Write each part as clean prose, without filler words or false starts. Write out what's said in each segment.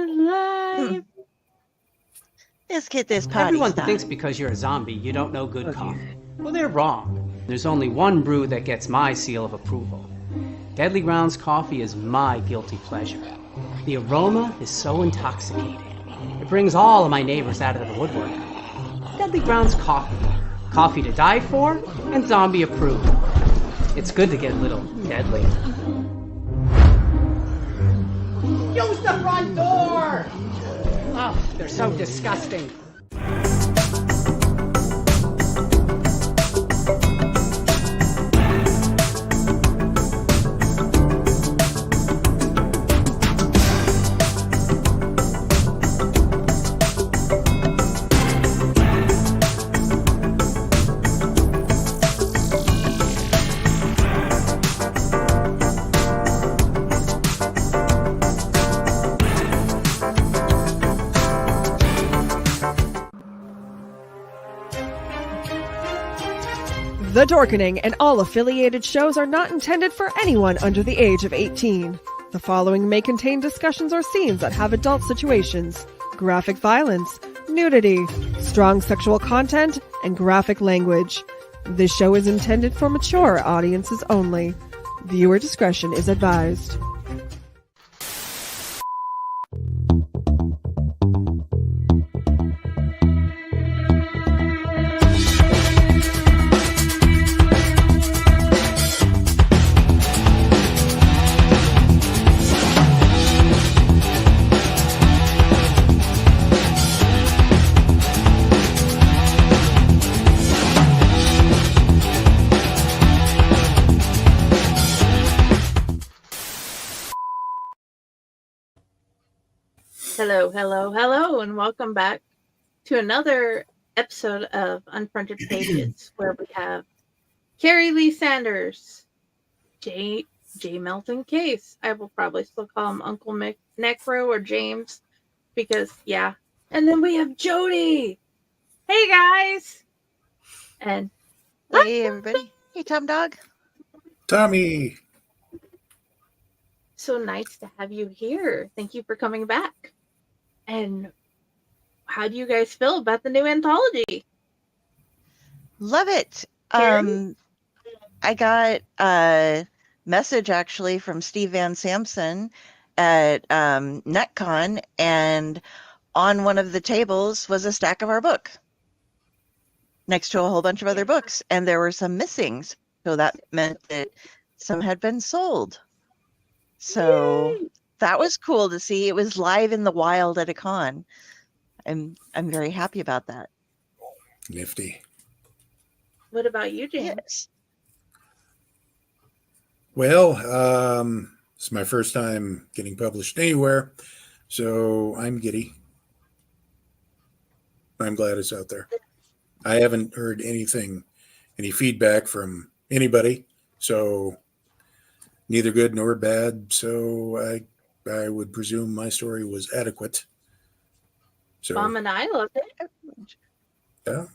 alive. Let's get this party Everyone started. thinks because you're a zombie, you don't know good coffee. Well, they're wrong. There's only one brew that gets my seal of approval. Deadly Grounds coffee is my guilty pleasure. The aroma is so intoxicating. It brings all of my neighbors out of the woodwork. Deadly Grounds coffee. Coffee to die for and zombie approved. It's good to get a little deadly. Use the front door! Oh, they're so disgusting. The Dorkening and all affiliated shows are not intended for anyone under the age of 18. The following may contain discussions or scenes that have adult situations, graphic violence, nudity, strong sexual content, and graphic language. This show is intended for mature audiences only. Viewer discretion is advised. Hello, and welcome back to another episode of Unprinted Pages, where we have Kari Leigh Sanders, J. Milton Case. I will probably still call him UncleNecRo or James, because, yeah. And then we have Jodi. Hey, guys. And hey, everybody. Hey, Tom Dog. Tommy. So nice to have you here. Thank you for coming back. And how do you guys feel about the new anthology? Love it. Kari? I got a message actually from Steve Van Samson at NetCon, and on one of the tables was a stack of our book next to a whole bunch of other books, and there were some missings. So that meant that some had been sold. So Yay! that was cool to see. It was live in the wild at a con. I'm very happy about that. Nifty. What about you, James? Yes. Well, it's my first time getting published anywhere, so I'm giddy. I'm glad it's out there. I haven't heard any feedback from anybody, so neither good nor bad. So I would presume my story was adequate. So Mom and I loved it. yeah.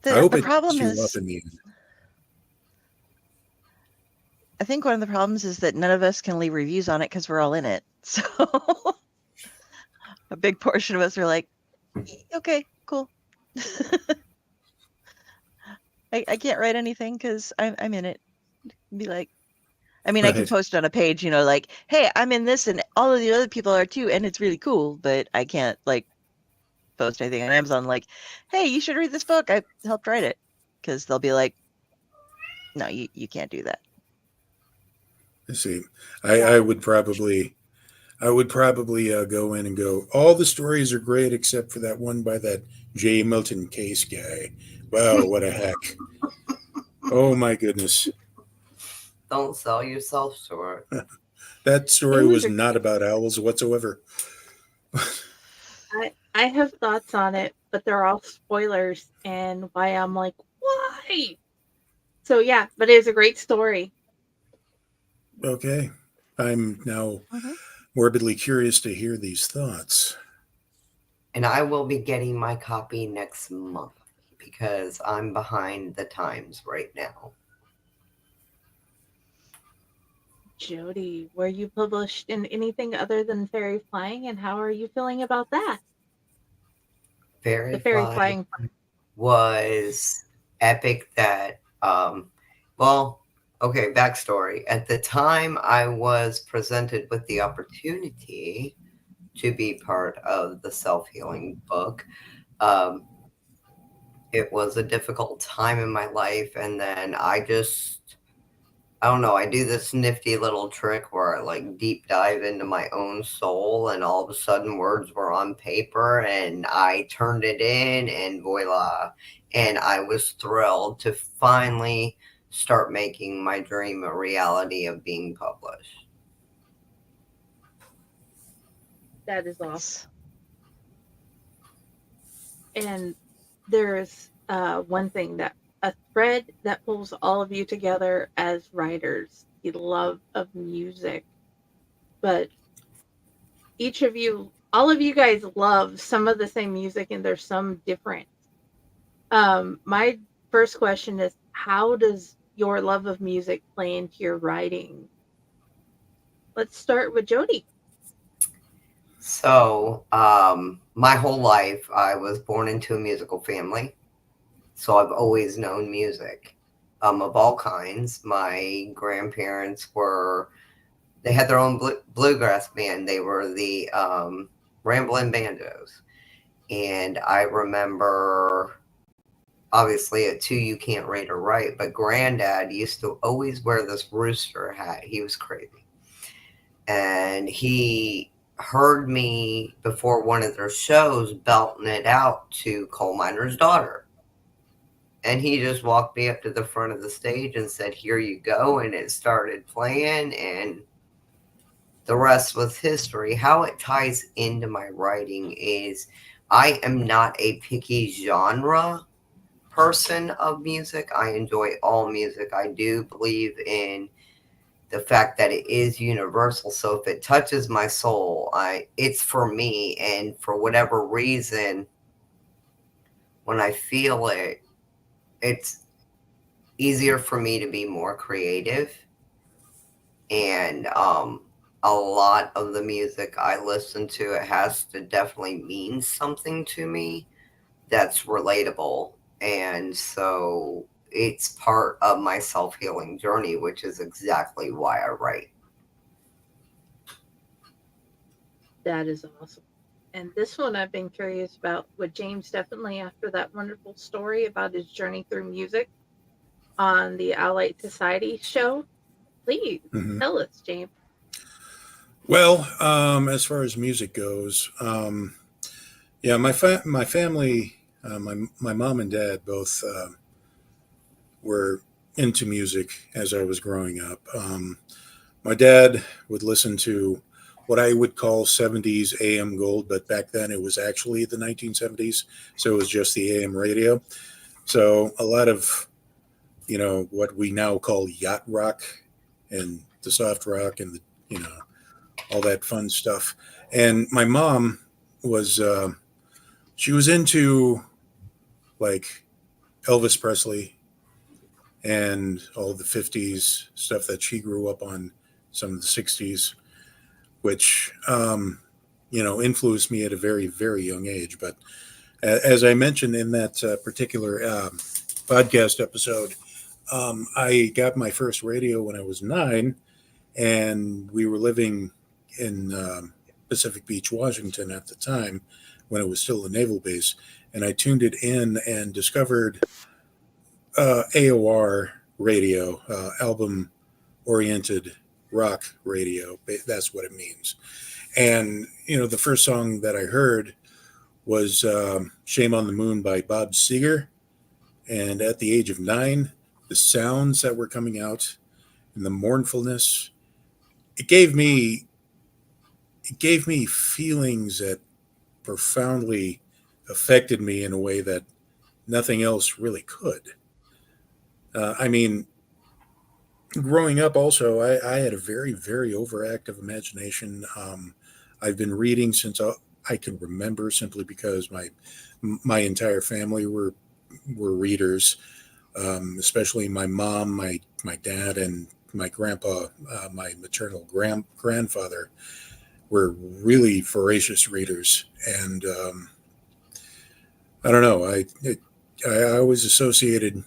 The problem you is, up in the end. I think one of the problems is that none of us can leave reviews on it because we're all in it. So a big portion of us are like, okay, cool. I can't write anything because I'm in it. Be like, I mean, I can Right. post on a page, like, hey, I'm in this and all of the other people are too, and it's really cool, but I can't like post anything on Amazon like, hey, you should read this book. I helped write it. Because they'll be like, no, you can't do that. I see. I would probably go in and go, all the stories are great except for that one by that J. Milton Case guy. Wow, what a hack. Oh my goodness. Don't sell yourself short. That story was not about owls whatsoever. I have thoughts on it, but they're all spoilers, and why I'm like, why? So yeah, but it is a great story. Okay. I'm now morbidly curious to hear these thoughts. And I will be getting my copy next month because I'm behind the times right now. Jodi, were you published in anything other than fairy flying, and how are you feeling about that? Fairy The fairy flying flying part. was epic. Well, okay, backstory. At the time I was presented with the opportunity to be part of the self-healing book, um, it was a difficult time in my life, and then I don't know, I do this nifty little trick where I like deep dive into my own soul, and all of a sudden words were on paper and I turned it in, and voila. And I was thrilled to finally start making my dream a reality of being published. That is awesome. And there's one thing, that a thread that pulls all of you together as writers, the love of music. But each of you, all of you guys love some of the same music, and there's some different. My first question is, how does your love of music play into your writing? Let's start with Jodi. So, my whole life I was born into a musical family. So I've always known music, of all kinds. My grandparents they had their own bluegrass band. They were the Ramblin' Banjos. And I remember, obviously at 2 you can't read or write, but Granddad used to always wear this rooster hat. He was crazy. And he heard me before one of their shows belting it out to Coal Miner's Daughter. And he just walked me up to the front of the stage and said, "Here you go." And it started playing, and the rest was history. How it ties into my writing is I am not a picky genre person of music. I enjoy all music. I do believe in the fact that it is universal. So if it touches my soul, it's for me. And for whatever reason, when I feel it, it's easier for me to be more creative. And a lot of the music I listen to, it has to definitely mean something to me that's relatable. And so it's part of my self-healing journey, which is exactly why I write. That is awesome. And this one I've been curious about with James, definitely after that wonderful story about his journey through music on the Allied Society show. Please tell us, James. Well, as far as music goes, yeah, my family, my mom and dad both were into music as I was growing up. My dad would listen to what I would call 70s AM gold, but back then it was actually the 1970s, so it was just the AM radio. So a lot of, what we now call yacht rock and the soft rock and all that fun stuff. And my mom was she was into like Elvis Presley and all the 50s stuff that she grew up on, some of the 60s, which influenced me at a very, very young age. But as I mentioned in that particular podcast episode, I got my first radio when I was 9, and we were living in Pacific Beach, Washington at the time, when it was still a naval base. And I tuned it in and discovered AOR radio, album-oriented rock radio. That's what it means. And, the first song that I heard was Shame on the Moon by Bob Seger. And at the age of 9, the sounds that were coming out and the mournfulness, it gave me feelings that profoundly affected me in a way that nothing else really could. Growing up also, I had a very, very overactive imagination. I've been reading since I can remember, simply because my entire family were readers, especially my mom, my dad, and my grandpa, my maternal grandfather, were really voracious readers, and I don't know. I always associated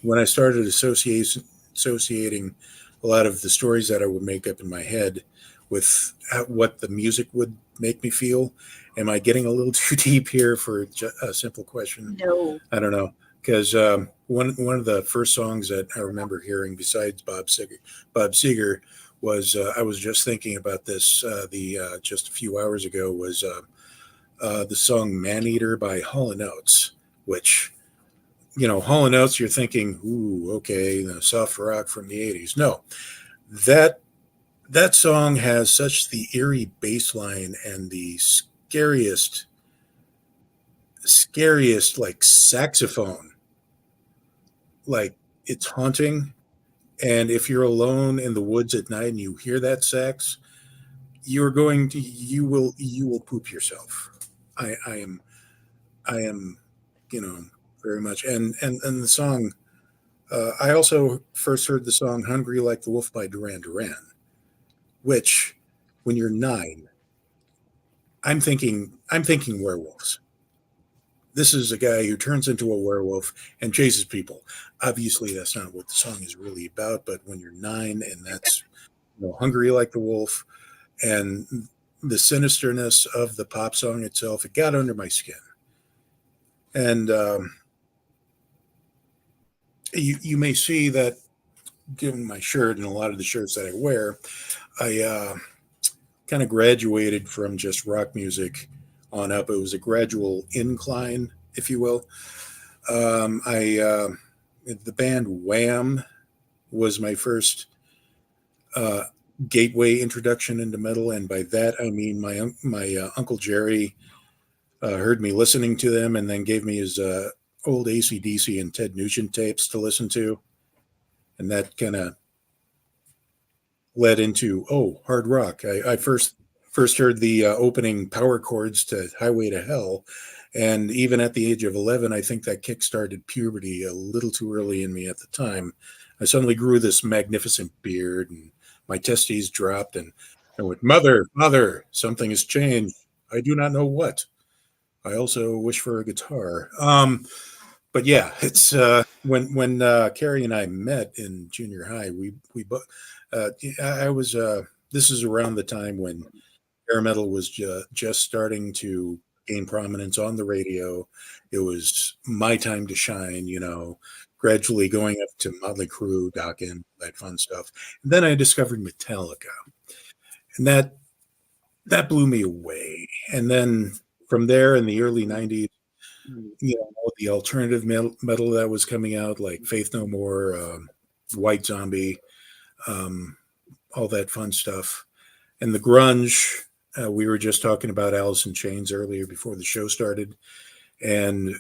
when I started associating a lot of the stories that I would make up in my head with what the music would make me feel. Am I getting a little too deep here for a simple question? No. I don't know, because one of the first songs that I remember hearing besides Bob Seger was I was just thinking about this just a few hours ago was the song "Maneater" by Hall & Oates, which, you know, Hall & Oates, you're thinking, ooh, okay, the soft rock from the 80s. No, that song has such the eerie bass line and the scariest like saxophone. Like, it's haunting. And if you're alone in the woods at night and you hear that sax, you will poop yourself. I am, you know, very much. And the song, I also first heard the song "Hungry Like the Wolf" by Duran Duran, which, when you're 9, I'm thinking werewolves. This is a guy who turns into a werewolf and chases people. Obviously, that's not what the song is really about. But when you're 9, and that's, you know, "Hungry Like the Wolf," and the sinisterness of the pop song itself, it got under my skin. And you may see that, given my shirt and a lot of the shirts that I wear, I kind of graduated from just rock music on up. It was a gradual incline, if you will. The band Wham was my first gateway introduction into metal, and by that I mean my Uncle Jerry heard me listening to them, and then gave me his old AC/DC and Ted Nugent tapes to listen to, and that kind of led into hard rock. I first heard the opening power chords to "Highway to Hell," and even at the age of 11, I think that kickstarted puberty a little too early in me at the time. I suddenly grew this magnificent beard, and my testes dropped, and I went, "Mother, something has changed. I do not know what. I also wish for a guitar." But yeah, it's when Kari and I met in junior high, we both. I was. This is around the time when hair metal was just starting to gain prominence on the radio. It was my time to shine, you know, gradually going up to Motley Crue, Dokken, that fun stuff. And then I discovered Metallica, and that blew me away. And then from there, in the early 90s, you know, all the alternative metal that was coming out, like Faith No More, White Zombie, all that fun stuff. And the grunge, we were just talking about Alice in Chains earlier before the show started. And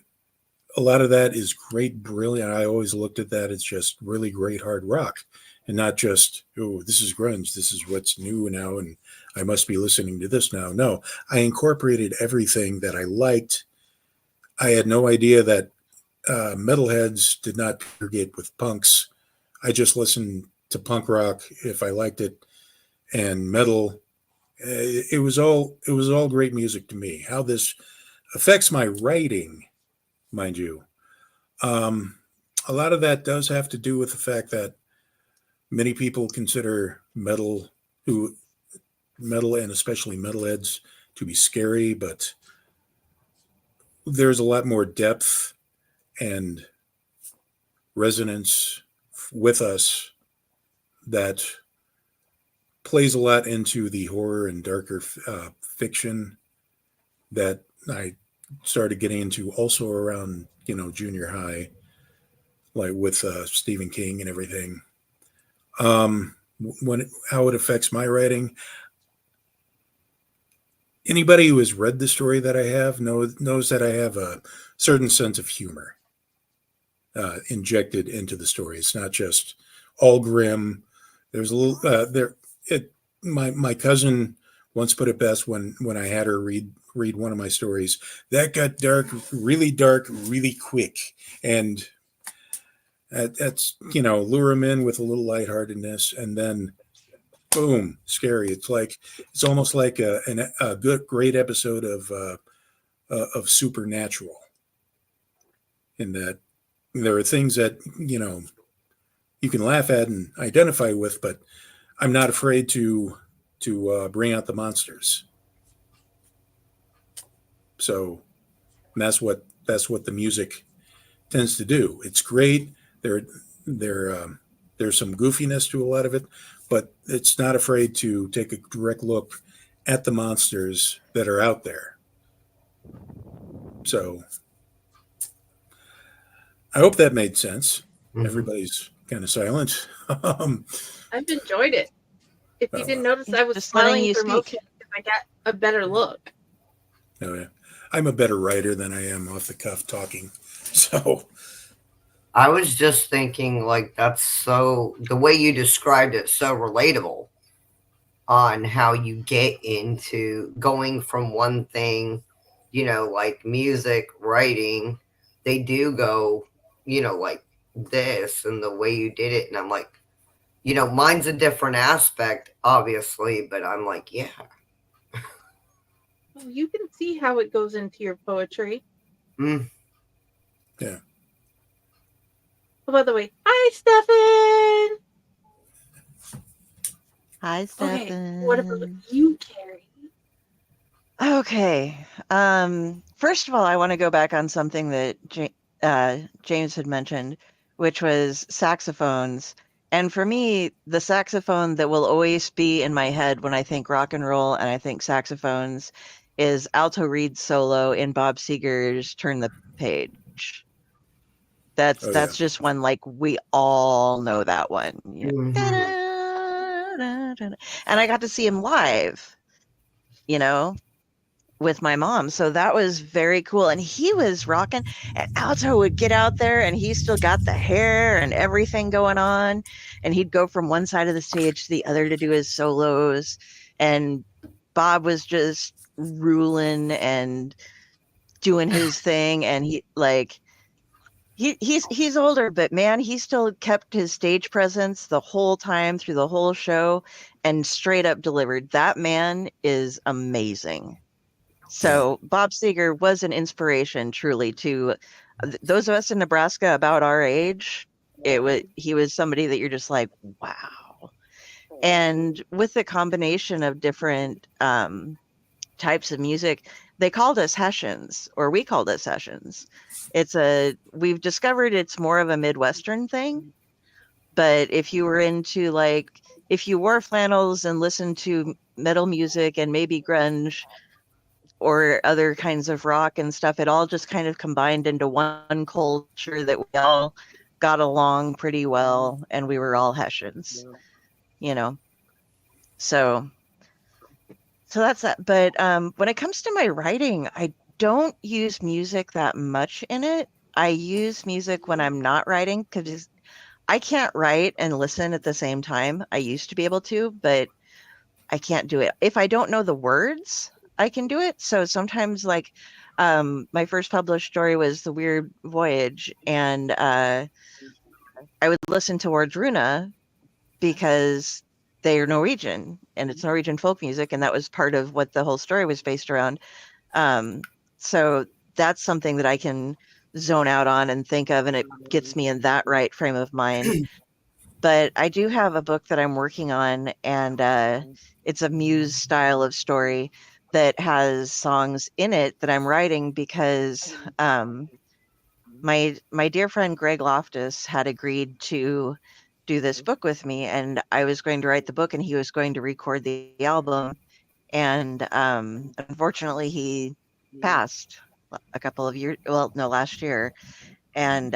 a lot of that is great, brilliant. I always looked at that as just really great hard rock, and not just, oh, this is grunge, this is what's new now, and I must be listening to this now. No, I incorporated everything that I liked. I had no idea that metalheads did not congregate with punks. I just listened to punk rock if I liked it, and metal. It was all great music to me. How this affects my writing, mind you, a lot of that does have to do with the fact that many people consider metal and especially metalheads to be scary, but there's a lot more depth and resonance with us that plays a lot into the horror and darker fiction that I started getting into also around, you know, junior high, like with Stephen King and everything. How it affects my writing. Anybody who has read the story that I have knows that I have a certain sense of humor injected into the story. It's not just all grim. There's a little my cousin once put it best when I had her read one of my stories. That got dark really quick, and That's, you know, lure them in with a little lightheartedness, and then boom, scary. It's almost like a good, great episode of Supernatural. In that there are things that, you know, you can laugh at and identify with, but I'm not afraid to bring out the monsters. So that's what the music tends to do. It's great. There's some goofiness to a lot of it, but it's not afraid to take a direct look at the monsters that are out there. So I hope that made sense. Mhm. Everybody's kind of silent. I've enjoyed it. If you didn't notice, I was Just letting smiling you through most speak. of it because I got a better look. Oh, yeah. I'm a better writer than I am off the cuff talking. So I was just thinking, like, that's so, the way you described it, so relatable on how you get into going from one thing, you know, like music, writing, they do go, you know, like this and the way you did it. And I'm like, you know, mine's a different aspect, obviously, but I'm like, yeah. Oh, you can see how it goes into your poetry. Mm. yeah. Oh, by the way, hi, Stefan. Hi, Okay, Stefan. what about you, Kari? Okay. First of all, I want to go back on something that James had mentioned, which was saxophones. And for me, the saxophone that will always be in my head when I think rock and roll and I think saxophones is Alto Reed's solo in Bob Seger's Turn the Page. That's Oh, yeah. just one, like, we all know that one. You know, Mhm. da-da-da-da-da. And I got to see him live, you know, with my mom. So that was very cool. And he was rocking. And Alto would get out there and he still got the hair and everything going on. And he'd go from one side of the stage to the other to do his solos. And Bob was just ruling and doing his thing. And he, like, he's older, but man, he still kept his stage presence the whole time through the whole show and straight up delivered. That man is amazing. So Bob Seger was an inspiration, truly, to those of us in Nebraska about our age. He was somebody that you're just like, wow. And with the combination of different types of music, they called us Hessians, or we called us Hessians. We've discovered it's more of a Midwestern thing. But if you were into, like, if you wore flannels and listened to metal music and maybe grunge or other kinds of rock and stuff, it all just kind of combined into one culture that we all got along pretty well, and we were all Hessians, you know. So that's that. But when it comes to my writing, I don't use music that much in it. I use music when I'm not writing because I can't write and listen at the same time. I used to be able to, but I can't do it. If I don't know the words, I can do it. So sometimes, like, my first published story was The Weird Voyage, and I would listen to Wardruna because they are Norwegian and it's Norwegian folk music, and that was part of what the whole story was based around. So that's something that I can zone out on and think of, and it gets me in that right frame of mind. But I do have a book that I'm working on, and it's a muse style of story that has songs in it that I'm writing because my dear friend Greg Loftus had agreed to do this book with me, and I was going to write the book and he was going to record the album. And unfortunately, he passed a couple of years, well, no, last year. And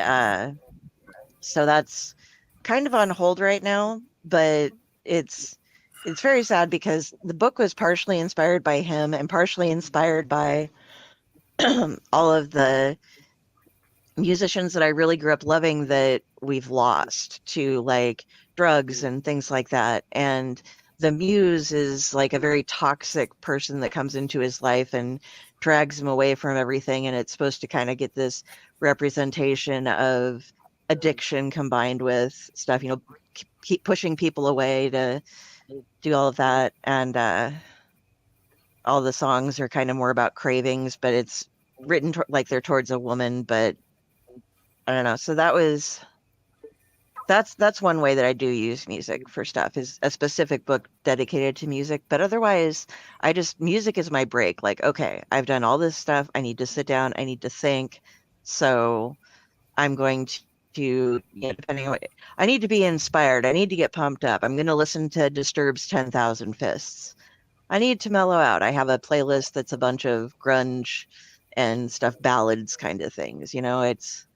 so that's kind of on hold right now, but it's very sad because the book was partially inspired by him and partially inspired by all of the musicians that I really grew up loving that we've lost to, like, drugs and things like that. And the muse is like a very toxic person that comes into his life and drags him away from everything. And it's supposed to kind of get this representation of addiction combined with stuff, keep pushing people away to do all of that. And all the songs are kind of more about cravings, but it's written like they're towards a woman, but I don't know. So that's one way that I do use music for stuff, is a specific book dedicated to music. But otherwise, music is my break. Like, okay, I've done all this stuff. I need to sit down. I need to think. So I'm going to, depending on what, I need to be inspired. I need to get pumped up. I'm going to listen to Disturbed's 10,000 Fists. I need to mellow out. I have a playlist that's a bunch of grunge and stuff, ballads kind of things. It's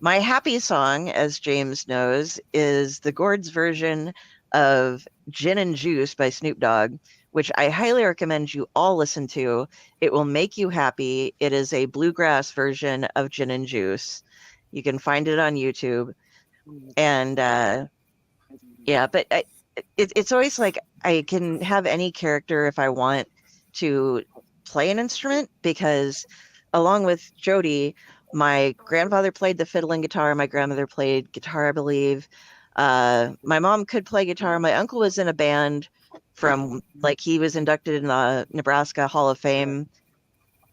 my happy song, as James knows, is the Gord's version of Gin and Juice by Snoop Dogg, which I highly recommend you all listen to. It will make you happy. It is a bluegrass version of Gin and Juice. You can find it on YouTube. And yeah, but it's always like I can have any character if I want to play an instrument, because along with Jodi, my grandfather played the fiddle and guitar. My grandmother played guitar, I believe. My mom could play guitar. My uncle was in a band he was inducted in the Nebraska Hall of Fame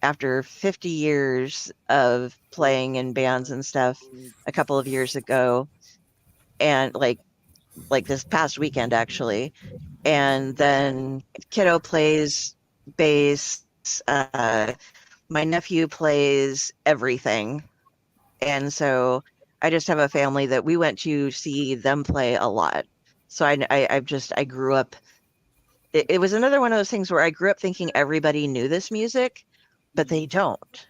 after 50 years of playing in bands and stuff a couple of years ago. And like this past weekend, actually. And then kiddo plays bass. My nephew plays everything. And so I just have a family that we went to see them play a lot. So I grew up. It was another one of those things where I grew up thinking everybody knew this music, but they don't.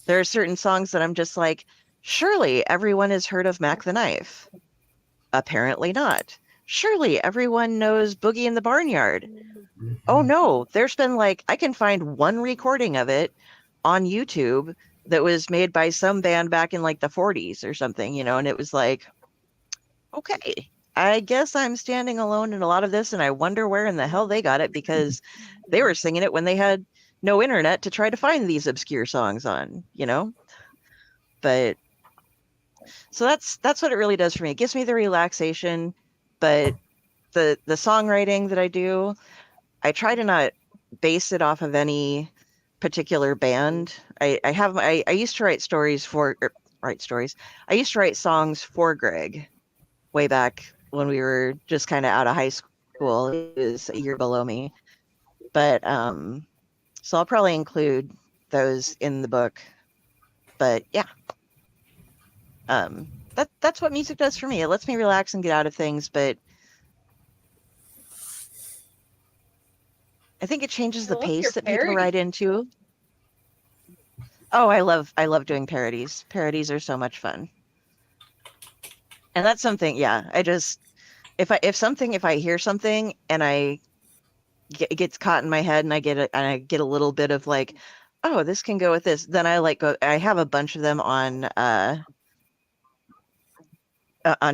There are certain songs that I'm just like, surely everyone has heard of Mac the Knife. Apparently not. Surely everyone knows Boogie in the Barnyard. Oh no, there's been I can find one recording of it on YouTube that was made by some band back in the 40s or something, and it was like, okay, I guess I'm standing alone in a lot of this, and I wonder where in the hell they got it, because they were singing it when they had no internet to try to find these obscure songs on, But so that's what it really does for me. It gives me the relaxation, but the songwriting that I do, I try to not base it off of any particular band. I used to write I used to write songs for Greg way back when we were just kind of out of high school. He was a year below me. But so I'll probably include those in the book. But yeah. That's what music does for me. It lets me relax and get out of things, but I think it changes the pace that people write into. Oh, I love doing parodies. Parodies are so much fun. And that's something, yeah. If I hear something and it gets caught in my head and I get a little bit of oh, this can go with this, then I have a bunch of them on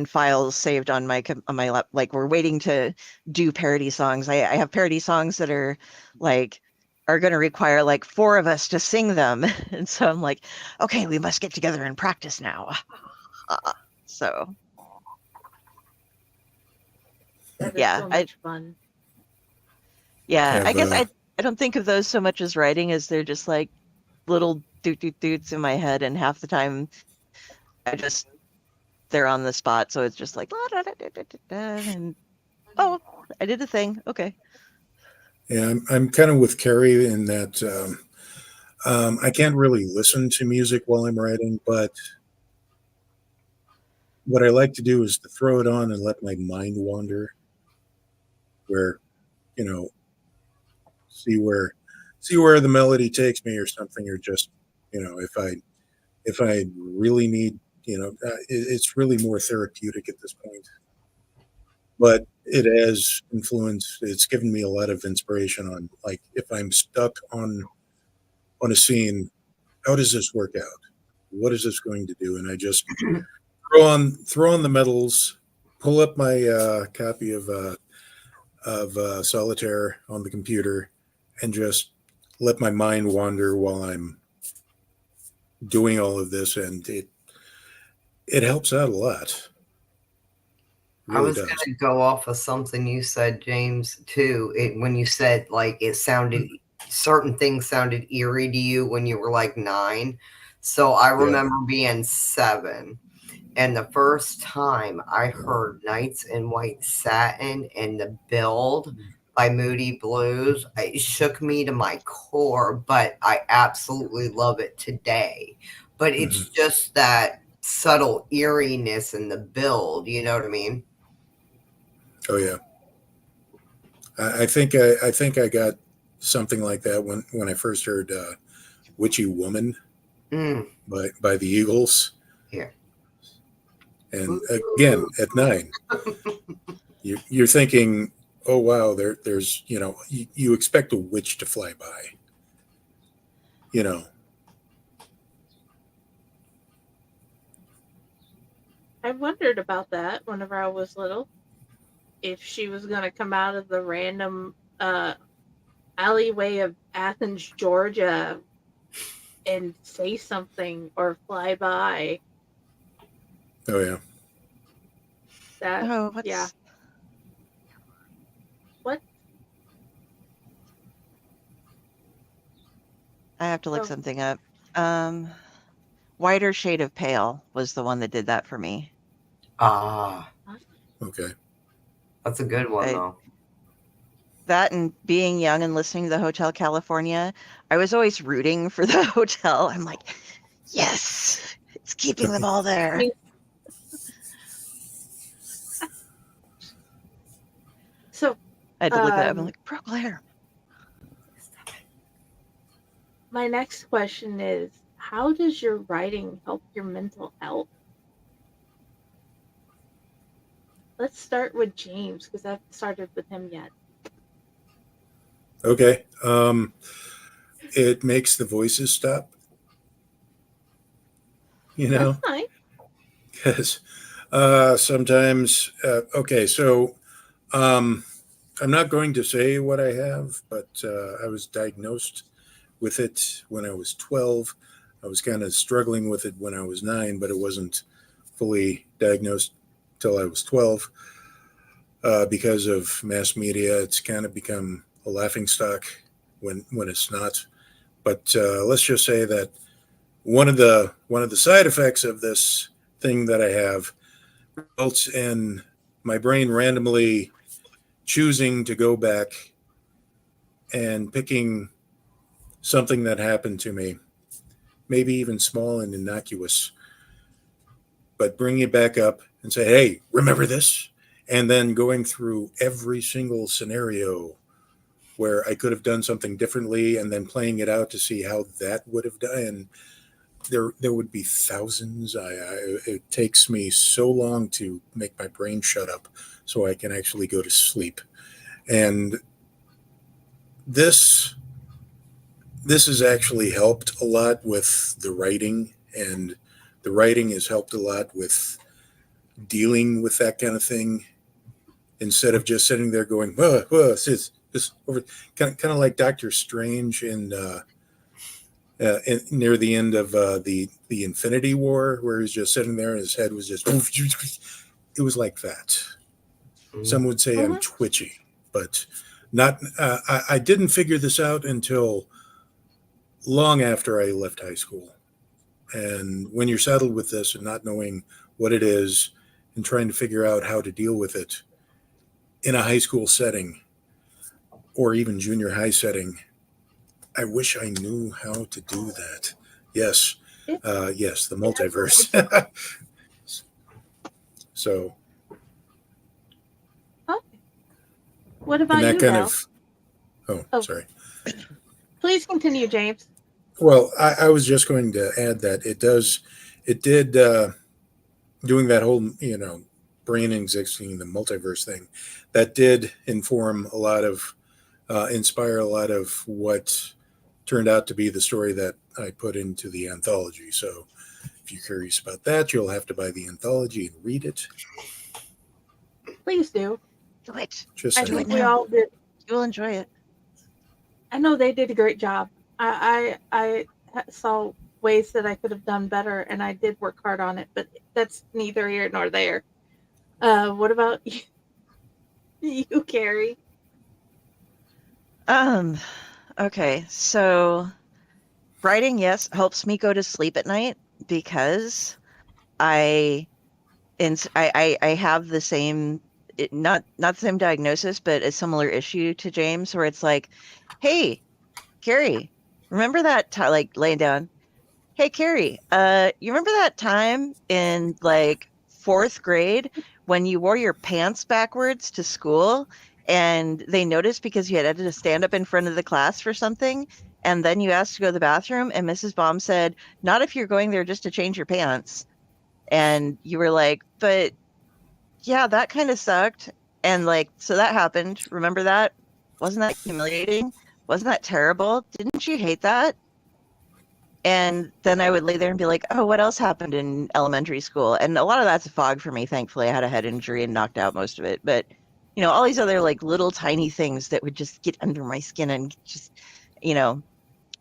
files saved on my lap. We're waiting to do parody songs. I have parody songs that are going to require 4 of us to sing them. And so I'm like, okay, we must get together and practice now. So yeah, so much fun. Yeah, I guess I don't think of those so much as writing as they're just little doot-doot-doots in my head, and half the time they're on the spot, so it's just and oh, I did a thing. Okay. Yeah, I'm kind of with Kari in that I can't really listen to music while I'm writing, but what I like to do is to throw it on and let my mind wander, where see where the melody takes me or something, or just if I really need, it's really more therapeutic at this point. But it has influenced. It's given me a lot of inspiration on if I'm stuck on a scene, how does this work out? What is this going to do? And I just throw on the medals, pull up my copy of Solitaire on the computer, and just let my mind wander while I'm doing all of this. And it helps out a lot. I Really was does. going to go off of something you said, James, too. When you said, like, it sounded, certain things sounded eerie to you when you were like 9. So I remember being 7. And the first time I heard Knights in White Satin and The Build by Moody Blues, it shook me to my core, but I absolutely love it today. But it's just that subtle eeriness in The Build, you know what I mean? Oh yeah. I think I got something like that when I first heard "Witchy Woman" by the Eagles. Yeah. And again, at 9, you're thinking, oh wow, there's you expect a witch to fly by. I wondered about that whenever I was little. If she was going to come out of the random alleyway of Athens, Georgia, and say something or fly by. Oh yeah. Yeah. What? I have to look something up. Whiter Shade of Pale was the one that did that for me. Ah. Okay. That's a good one, though. That and being young and listening to the Hotel California, I was always rooting for the hotel. I'm like, yes, it's keeping them all there. So I had to look it up. I'm like, Bro Claire. My next question is, how does your writing help your mental health? Let's start with James, because I haven't started with him yet. Okay. It makes the voices stop. That's nice. Because sometimes, okay, so I'm not going to say what I have, but I was diagnosed with it when I was 12. I was kind of struggling with it when I was 9, but it wasn't fully diagnosed till I was 12. Because of mass media, it's kind of become a laughingstock when it's not. But let's just say that one of the side effects of this thing that I have results in my brain randomly choosing to go back and picking something that happened to me, maybe even small and innocuous, but bringing it back up and say, hey, remember this? And then going through every single scenario where I could have done something differently and then playing it out to see how that would have done. And there would be thousands. It takes me so long to make my brain shut up so I can actually go to sleep. And this has actually helped a lot with the writing, and the writing has helped a lot with dealing with that kind of thing instead of just sitting there going, this over, kind of like Doctor Strange in near the end of the Infinity War, where he's just sitting there and his head was just, it was like that. Some would say I'm twitchy, but not. I didn't figure this out until long after I left high school. And when you're saddled with this and not knowing what it is and trying to figure out how to deal with it in a high school setting or even junior high setting, I wish I knew how to do that. Yes. Yes, the multiverse. So. Okay. What about you, Mel? Sorry. Please continue, James. Well, I was just going to add that it did doing that whole, brain existing, the multiverse thing, that did inform a lot of, inspire a lot of what turned out to be the story that I put into the anthology. So if you're curious about that, you'll have to buy the anthology and read it. Please do. Do it. I think we all did. You'll enjoy it. I know they did a great job. I saw ways that I could have done better, and I did work hard on it, but that's neither here nor there. What about you, Kari? Okay, so writing, yes, helps me go to sleep at night because I have the same, not the same diagnosis, but a similar issue to James, where it's like, hey, Kari, remember that time, like laying down, hey, Kari, you remember that time in like fourth grade when you wore your pants backwards to school and they noticed because you had to stand up in front of the class for something, and then you asked to go to the bathroom and Mrs. Baum said, not if you're going there just to change your pants. And you were like, but yeah, that kind of sucked. And like, so that happened. Remember that? Wasn't that humiliating? Wasn't that terrible? Didn't you hate that? And then I would lay there and be like, oh, what else happened in elementary school? And a lot of that's a fog for me. Thankfully, I had a head injury and knocked out most of it. But, all these other like little tiny things that would just get under my skin and just,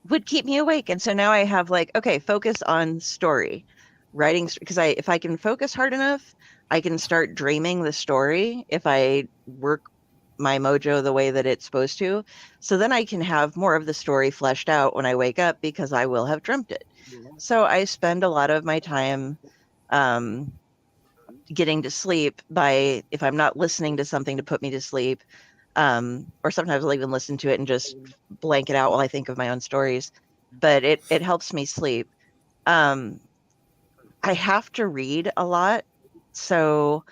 would keep me awake. And so now I have like, okay, focus on story writing, because if I can focus hard enough, I can start dreaming the story if I work my mojo the way that it's supposed to. So then I can have more of the story fleshed out when I wake up because I will have dreamt it. So I spend a lot of my time getting to sleep by, if I'm not listening to something to put me to sleep, or sometimes I'll even listen to it and just blank it out while I think of my own stories. But it helps me sleep. I have to read a lot. So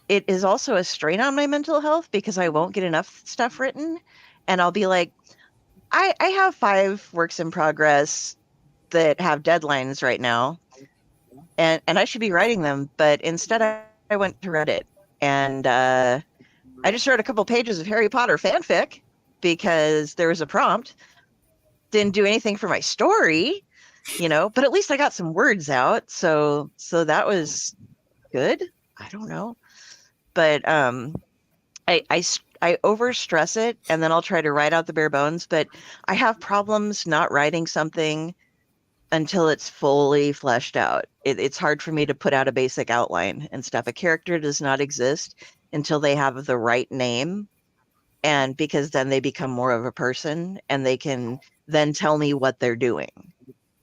it is also a strain on my mental health because I won't get enough stuff written. And I'll be like, I have 5 works in progress that have deadlines right now. And I should be writing them. But instead, I went to Reddit. And I just wrote a couple pages of Harry Potter fanfic because there was a prompt. Didn't do anything for my story, but at least I got some words out. So that was good. I don't know. But I overstress it, and then I'll try to write out the bare bones. But I have problems not writing something until it's fully fleshed out. It's hard for me to put out a basic outline and stuff. A character does not exist until they have the right name, and because then they become more of a person, and they can then tell me what they're doing.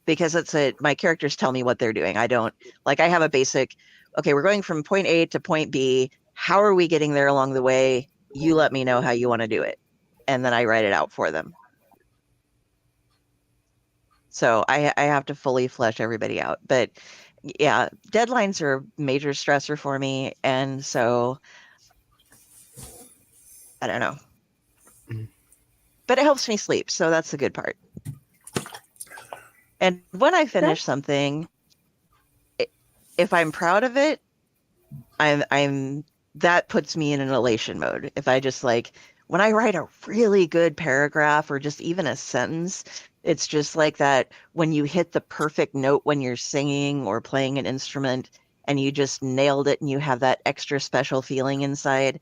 Because my characters tell me what they're doing. I don't, like, I have a basic, okay, we're going from point A to point B. How are we getting there along the way? You let me know how you want to do it. And then I write it out for them. So I have to fully flesh everybody out. But yeah, deadlines are a major stressor for me. And so, I don't know. But it helps me sleep. So that's the good part. And when I finish something, if I'm proud of it, I'm that puts me in an elation mode. If I just like, when I write a really good paragraph or just even a sentence, it's just like that when you hit the perfect note when you're singing or playing an instrument and you just nailed it and you have that extra special feeling inside.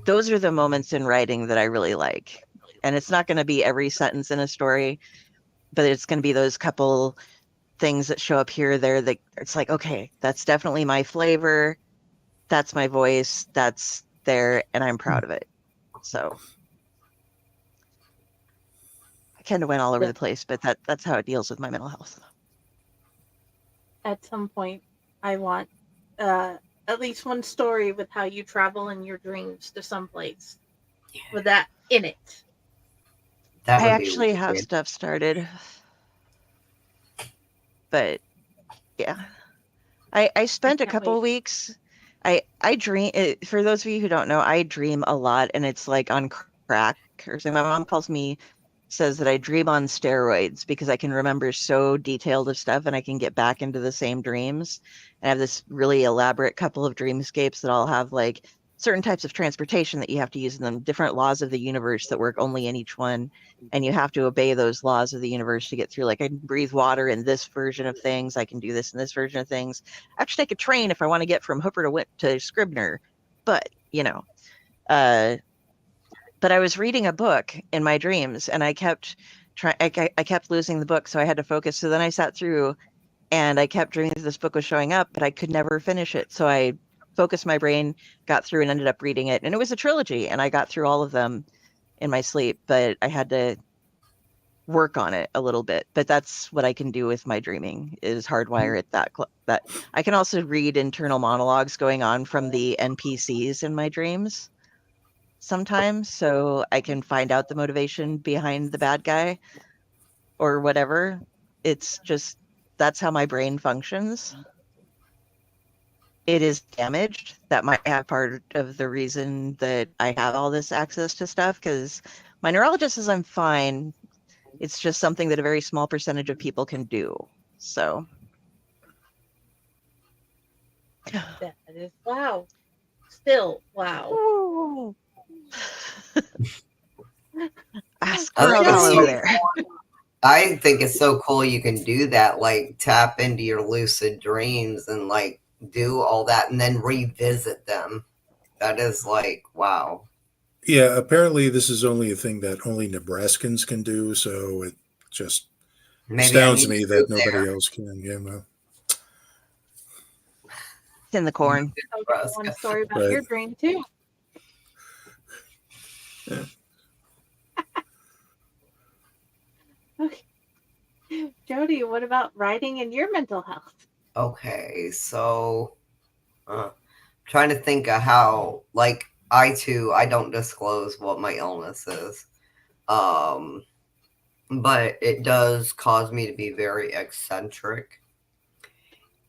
Those are the moments in writing that I really like. And it's not going to be every sentence in a story, but it's going to be those couple things that show up here or there that it's like, okay, that's definitely my flavor. That's my voice. That's there. And I'm proud of it. So I kind of went all over the place, but that's how it deals with my mental health. At some point, I want at least one story with how you travel in your dreams to someplace with that in it. I actually have stuff started. But yeah, I spent a couple weeks. I dream, for those of you who don't know, I dream a lot, and it's like on crack or something. My mom says that I dream on steroids because I can remember so detailed of stuff and I can get back into the same dreams. And I have this really elaborate couple of dreamscapes that all have like certain types of transportation that you have to use in them, different laws of the universe that work only in each one. And you have to obey those laws of the universe to get through. Like I can breathe water in this version of things. I can do this in this version of things. I have to take a train if I want to get from Hooper to Scribner. But, but I was reading a book in my dreams and I kept I kept losing the book, so I had to focus. So then I sat through and I kept dreaming that this book was showing up, but I could never finish it. So I focused my brain, got through, and ended up reading it. And it was a trilogy, and I got through all of them in my sleep, but I had to work on it a little bit. But that's what I can do with my dreaming, is hardwire it that I can also read internal monologues going on from the NPCs in my dreams sometimes, so I can find out the motivation behind the bad guy or whatever. It's just, that's how my brain functions. It is damaged. That might have part of the reason that I have all this access to stuff, because my neurologist says I'm fine. It's just something that a very small percentage of people can do. So That is wow. Still wow. Ooh. Ask I Carl think it's over so there. I think it's so cool you can do that, like tap into your lucid dreams and like do all that and then revisit them. That is like, wow. Yeah, apparently this is only a thing that only Nebraskans can do, so it just Maybe I astounds need me to that move nobody there. else can. Yeah, well, It's in the corn. I'll get one story about Right. your dream too. Yeah. Okay. Jodi, what about writing and your mental health? Okay, so trying to think of how, like, I don't disclose what my illness is. But it does cause me to be very eccentric.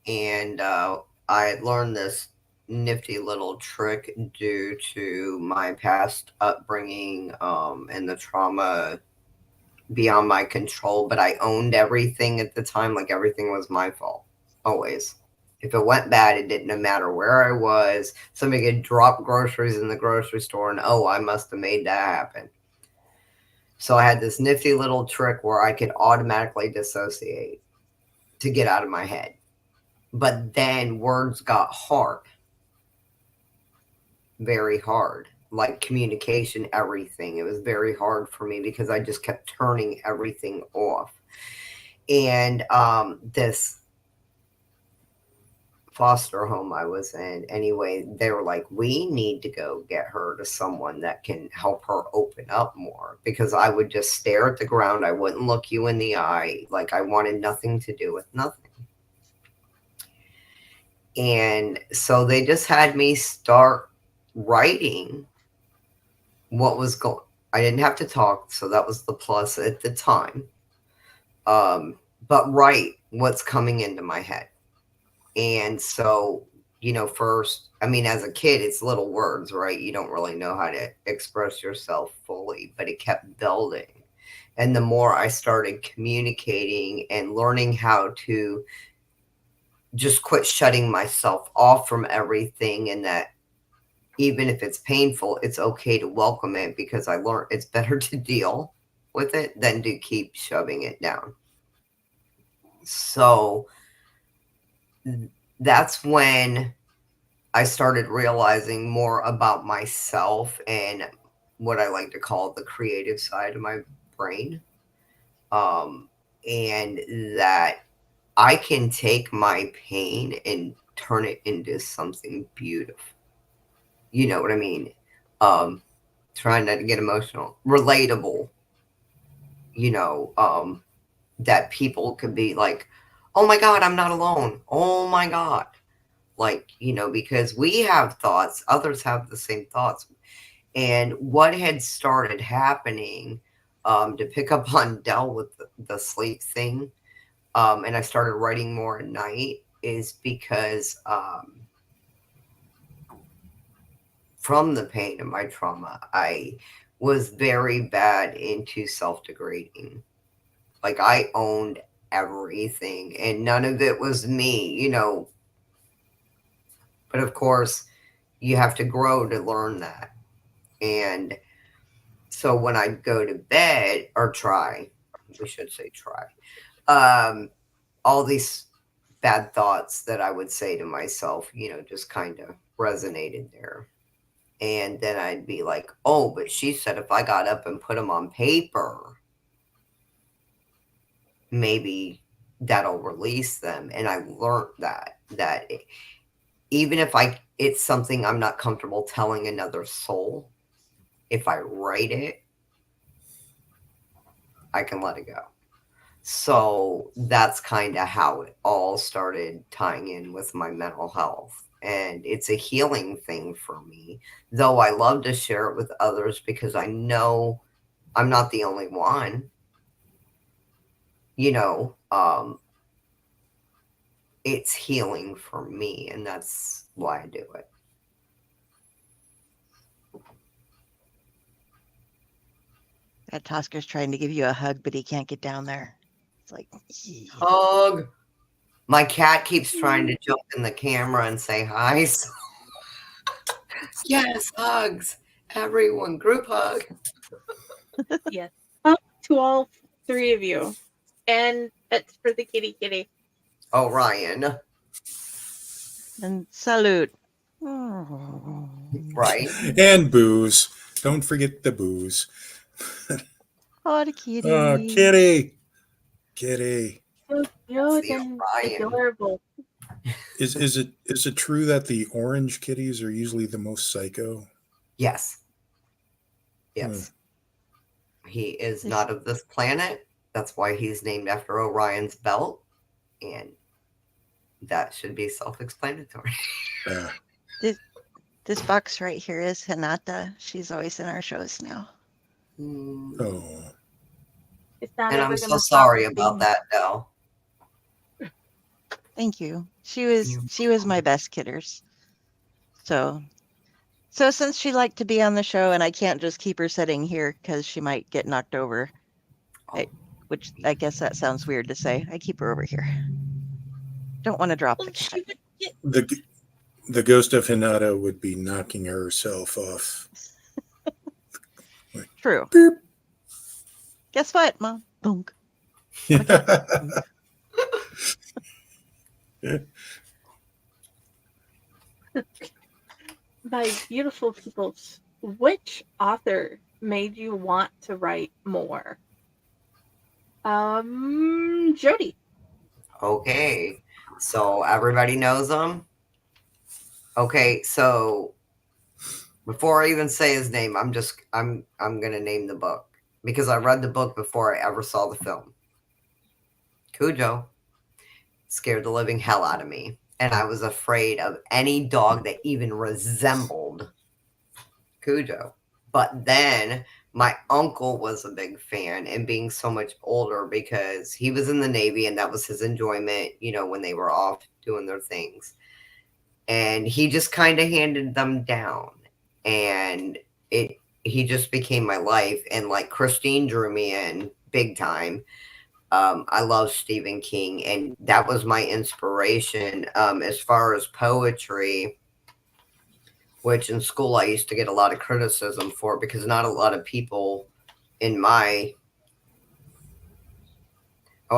And I learned this nifty little trick due to my past upbringing and the trauma beyond my control. But I owned everything at the time, like everything was my fault, always. If it went bad, it didn't matter where I was. Somebody could drop groceries in the grocery store, and oh, I must have made that happen. So I had this nifty little trick where I could automatically dissociate to get out of my head. But then words got hard, very hard, like communication, everything. It was very hard for me because I just kept turning everything off. And this foster home I was in, anyway, they were like, we need to go get her to someone that can help her open up more, because I would just stare at the ground. I wouldn't look you in the eye. Like I wanted nothing to do with nothing. And so they just had me start writing what was going. I didn't have to talk, so that was the plus at the time. But write what's coming into my head. And so, first, I mean, as a kid, it's little words, right? You don't really know how to express yourself fully, but it kept building. And the more I started communicating and learning how to just quit shutting myself off from everything, and that even if it's painful, it's okay to welcome it, because I learned it's better to deal with it than to keep shoving it down. So that's when I started realizing more about myself and what I like to call the creative side of my brain. And that I can take my pain and turn it into something beautiful. You know what I mean? Trying not to get emotional, relatable, that people could be like, oh my God, I'm not alone. Oh my God. Like, because we have thoughts, others have the same thoughts. And what had started happening, to pick up on Dell with the sleep thing, and I started writing more at night, is because from the pain of my trauma, I was very bad into self-degrading. Like I owned everything and none of it was me, But of course, you have to grow to learn that. And so when I go to bed, or we should say try, all these bad thoughts that I would say to myself, just kind of resonated there. And then I'd be like, oh, but she said if I got up and put them on paper, maybe that'll release them. And I learned that even if it's something I'm not comfortable telling another soul, if I write it, I can let it go. So that's kind of how it all started tying in with my mental health. And it's a healing thing for me, though I love to share it with others because I know I'm not the only one. It's healing for me, and that's why I do it. That Tosker's trying to give you a hug, but he can't get down there. It's like, hug. My cat keeps trying to jump in the camera and say hi. So. Yes, hugs. Everyone, group hug. Yes. Up to all three of you. And that's for the kitty. Oh, Ryan. And salute. Right. And booze. Don't forget the booze. Oh, the kitty. Oh, kitty. So cute See, and Ryan. adorable. Is it true that the orange kitties are usually the most psycho? Yes. Yes. He is not of this planet. That's why he's named after Orion's belt. And that should be self-explanatory. This box right here is Hinata. She's always in our shows now. Oh. It's not And ever I'm so gonna sorry stop about being- that, Del. Thank you. She was my best kidders. So since she liked to be on the show and I can't just keep her sitting here because she might get knocked over, which I guess that sounds weird to say. I keep her over here. Don't want to drop the cat. She would get The ghost of Hinata would be knocking herself off. True. Beep. Guess what, Mom? Boom. My beautiful peoples, which author made you want to write more? Jodi. Okay. So everybody knows him? Okay, so before I even say his name, I'm gonna name the book. Because I read the book before I ever saw the film. Cujo scared the living hell out of me. And I was afraid of any dog that even resembled Cujo. But then my uncle was a big fan, and being so much older because he was in the Navy and that was his enjoyment, when they were off doing their things. And he just kind of handed them down. And he just became my life. And like Christine drew me in big time. I love Stephen King, and that was my inspiration. As far as poetry, which in school I used to get a lot of criticism for because not a lot of people in my,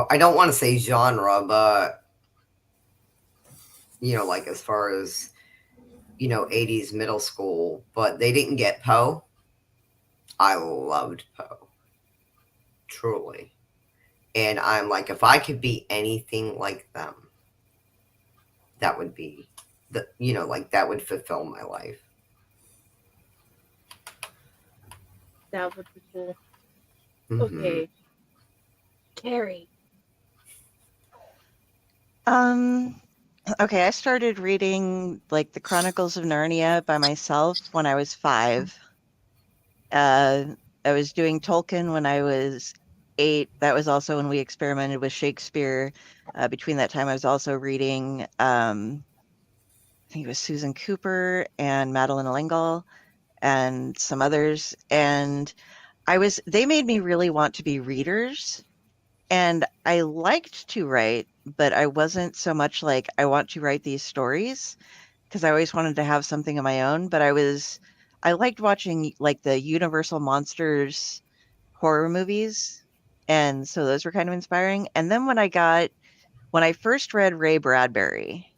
I don't want to say genre, but, like as far as, 80s middle school, but they didn't get Poe. I loved Poe. Truly. And I'm like, if I could be anything like them, that would be that would fulfill my life. That would be cool. Mm-hmm. Okay. Kari. Okay, I started reading like the Chronicles of Narnia by myself when I was 5. I was doing Tolkien when I was 8. That was also when we experimented with Shakespeare. Between that time, I was also reading, I think it was Susan Cooper and Madeline L'Engle and some others. And they made me really want to be readers. And I liked to write, but I wasn't so much like, I want to write these stories because I always wanted to have something of my own. But I liked watching like the Universal Monsters horror movies. And so those were kind of inspiring. And then when I first read Ray Bradbury,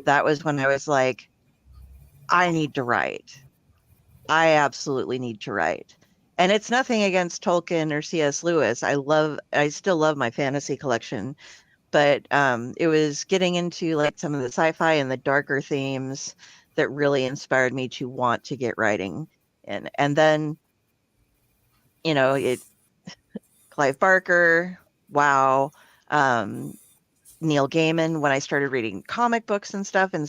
that was when I was like, I need to write. I absolutely need to write. And it's nothing against Tolkien or C.S. Lewis. I still love my fantasy collection, but it was getting into like some of the sci-fi and the darker themes that really inspired me to want to get writing. And then, you know, it Clive Barker, wow, Neil Gaiman, when I started reading comic books and stuff and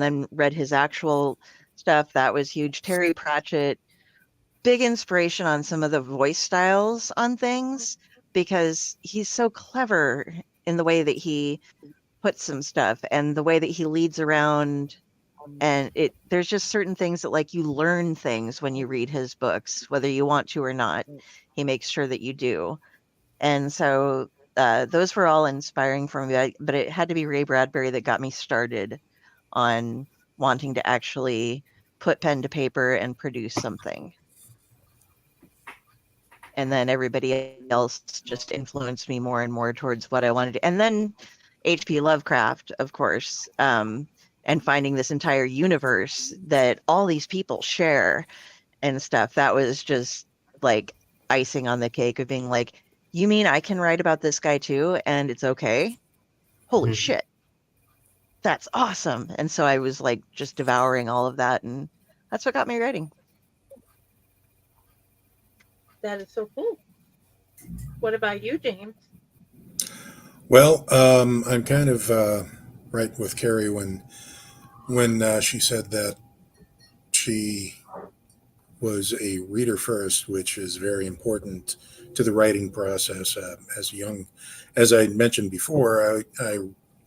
then read his actual stuff, that was huge. Terry Pratchett, big inspiration on some of the voice styles on things because he's so clever in the way that he puts some stuff and the way that he leads around. And there's just certain things that like you learn things when you read his books, whether you want to or not. He makes sure that you do. And so those were all inspiring for me, but it had to be Ray Bradbury that got me started on wanting to actually put pen to paper and produce something. And then everybody else just influenced me more and more towards what I wanted to. And then H.P. Lovecraft, of course, and finding this entire universe that all these people share and stuff. That was just like icing on the cake of being like, you mean I can write about this guy too, and it's okay? Holy shit. That's awesome. And so I was like just devouring all of that, and that's what got me writing. That is so cool. What about you, James? Well, I'm kind of right with Kari when she said that she was a reader first, which is very important to the writing process. As I mentioned before,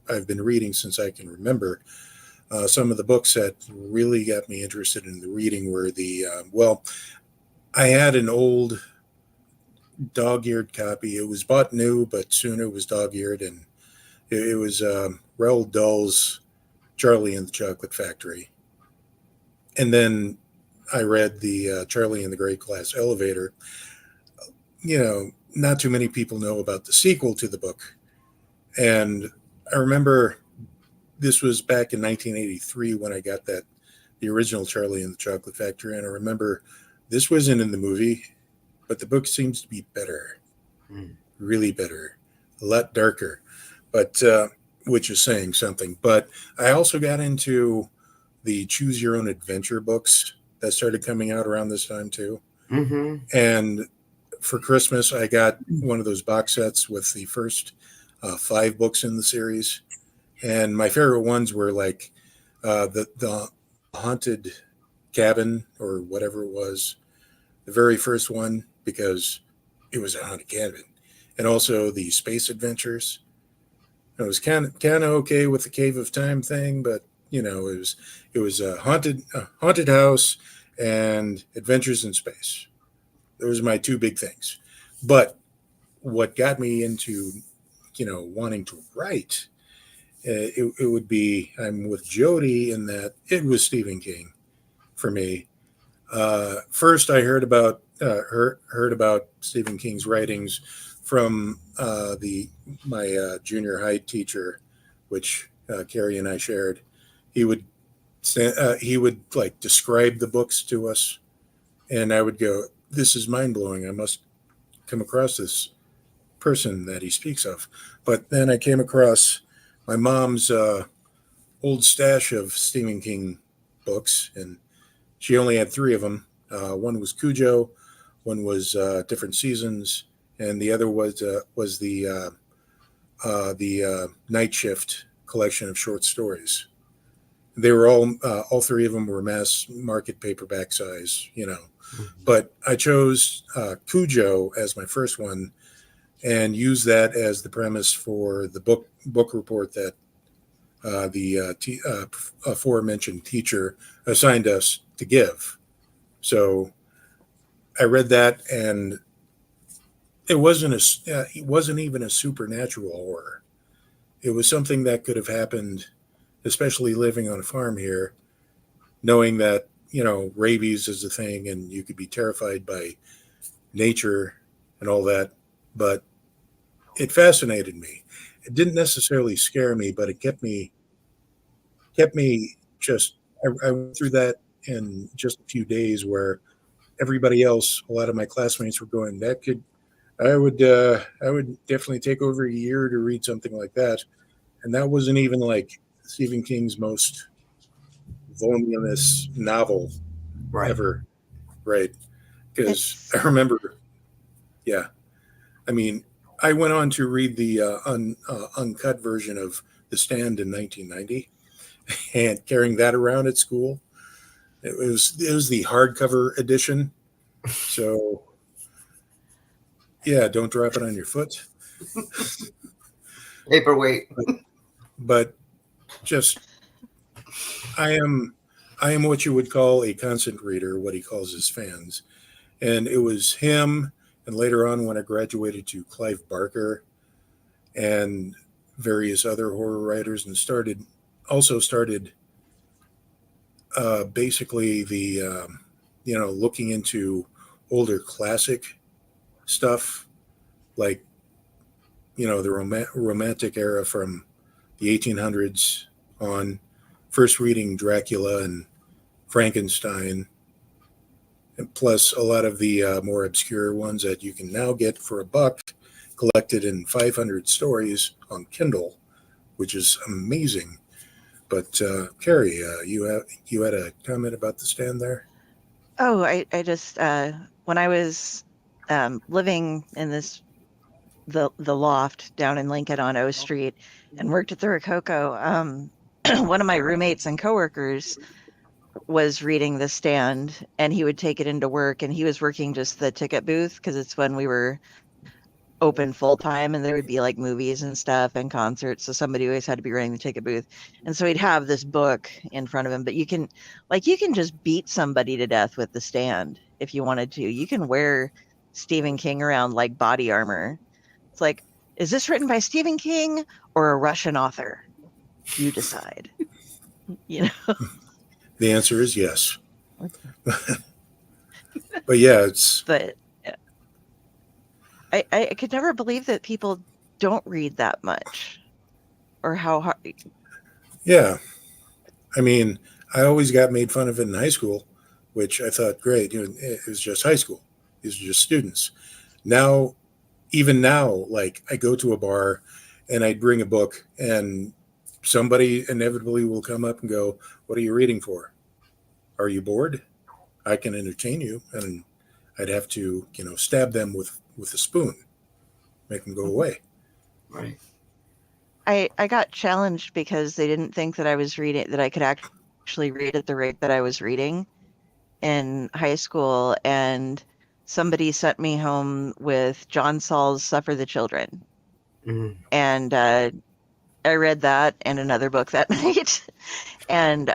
I've been reading since I can remember. Some of the books that really got me interested in the reading were I had an old dog-eared copy. It was bought new, but soon it was dog-eared, and it was Roald Dahl's Charlie and the Chocolate Factory. And then I read the Charlie and the Great Glass Elevator. You know, not too many people know about the sequel to the book. And I remember this was back in 1983 when I got the original Charlie and the Chocolate Factory. And I remember this wasn't in the movie, but the book seems to be better, really better, a lot darker, but which is saying something. But I also got into the Choose Your Own Adventure books that started coming out around this time too. And for Christmas, I got one of those box sets with the first 5 books in the series. And my favorite ones were like the Haunted Cabin or whatever it was, the very first one, because it was a haunted cabin, and also the Space Adventures. I was kind of okay with the Cave of Time thing, but you know, it was a haunted house and adventures in space. Those are my 2 big things. But what got me into, you know, wanting to write, it would be, I'm with Jodi in that it was Stephen King for me. First, I heard about Stephen King's writings from my junior high teacher, which Kari and I shared. He would like describe the books to us, and I would go, "This is mind blowing. I must come across this person that he speaks of." But then I came across my mom's old stash of Stephen King books, and she only had 3 of them. One was Cujo, one was Different Seasons, and the other was the Night Shift collection of short stories. They were all 3 of them were mass market paperback size, you know. But I chose Cujo as my first one and used that as the premise for the book report that the aforementioned teacher assigned us to give. So I read that, and it wasn't even a supernatural horror. It was something that could have happened, especially living on a farm here, knowing that, you know, rabies is a thing and you could be terrified by nature and all that. But it fascinated me. It didn't necessarily scare me, but it kept me just, I went through that in just a few days where everybody else, a lot of my classmates were going, I would definitely take over a year to read something like that. And that wasn't even like Stephen King's most voluminous novel Right. ever. Right. Because It's I remember, yeah. I mean, I went on to read the uncut version of The Stand in 1990 and carrying that around at school. It was the hardcover edition. So, yeah, don't drop it on your foot. Paperweight. But just I am what you would call a constant reader, what he calls his fans. And it was him, and later on when I graduated to Clive Barker and various other horror writers, and started basically the looking into older classic stuff, like the romantic era from the 1800s on, first reading Dracula and Frankenstein, and plus a lot of the more obscure ones that you can now get for $1, collected in 500 stories on Kindle, which is amazing. But Kari, you had a comment about The Stand there? Oh, I just when I was living in the loft down in Lincoln on O Street and worked at the Rococo, one of my roommates and coworkers was reading The Stand, and he would take it into work, and he was working just the ticket booth because it's when we were open full time, and there would be like movies and stuff and concerts, so somebody always had to be running the ticket booth. And so he'd have this book in front of him, but you can just beat somebody to death with The Stand if you wanted to. You can wear Stephen King around like body armor. It's like, is this written by Stephen King or a Russian author? You decide. The answer is yes. But yeah, it's But I could never believe that people don't read that much, or how hard. yeah. I mean, I always got made fun of it in high school, which I thought, great, it was just high school. These are just students. Now, even now, like I go to a bar and I bring a book, and somebody inevitably will come up and go, "What are you reading for? Are you bored? I can entertain you." And I'd have to, stab them with a spoon, make them go away. Right. I got challenged because they didn't think that I could actually read at the rate that I was reading in high school, and somebody sent me home with John Saul's Suffer the Children. Mm. And I read that and another book that night, and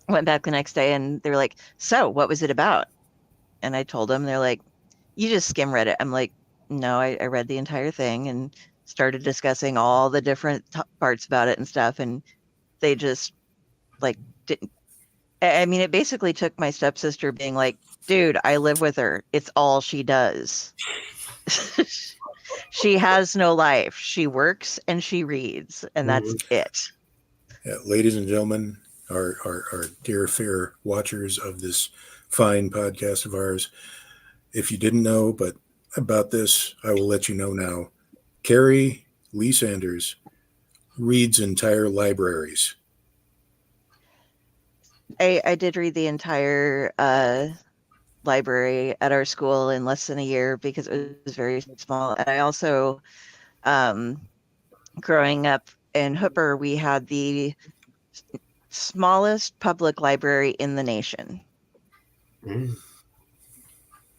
went back the next day, and they were like, "So, what was it about?" And I told them. They're like, "You just skim read it." I'm like, "No, I read the entire thing," and started discussing all the different parts about it and stuff, and they just didn't. I mean, it basically took my stepsister being like, "Dude, I live with her. It's all she does. She has no life. She works and she reads, and that's it." Yeah, ladies and gentlemen, our dear fair watchers of this fine podcast of ours, if you didn't know but about this, I will let you know now. Kari Leigh Sanders reads entire libraries. I did read the entire library at our school in less than a year because it was very small. And I also, growing up in Hooper, we had the smallest public library in the nation,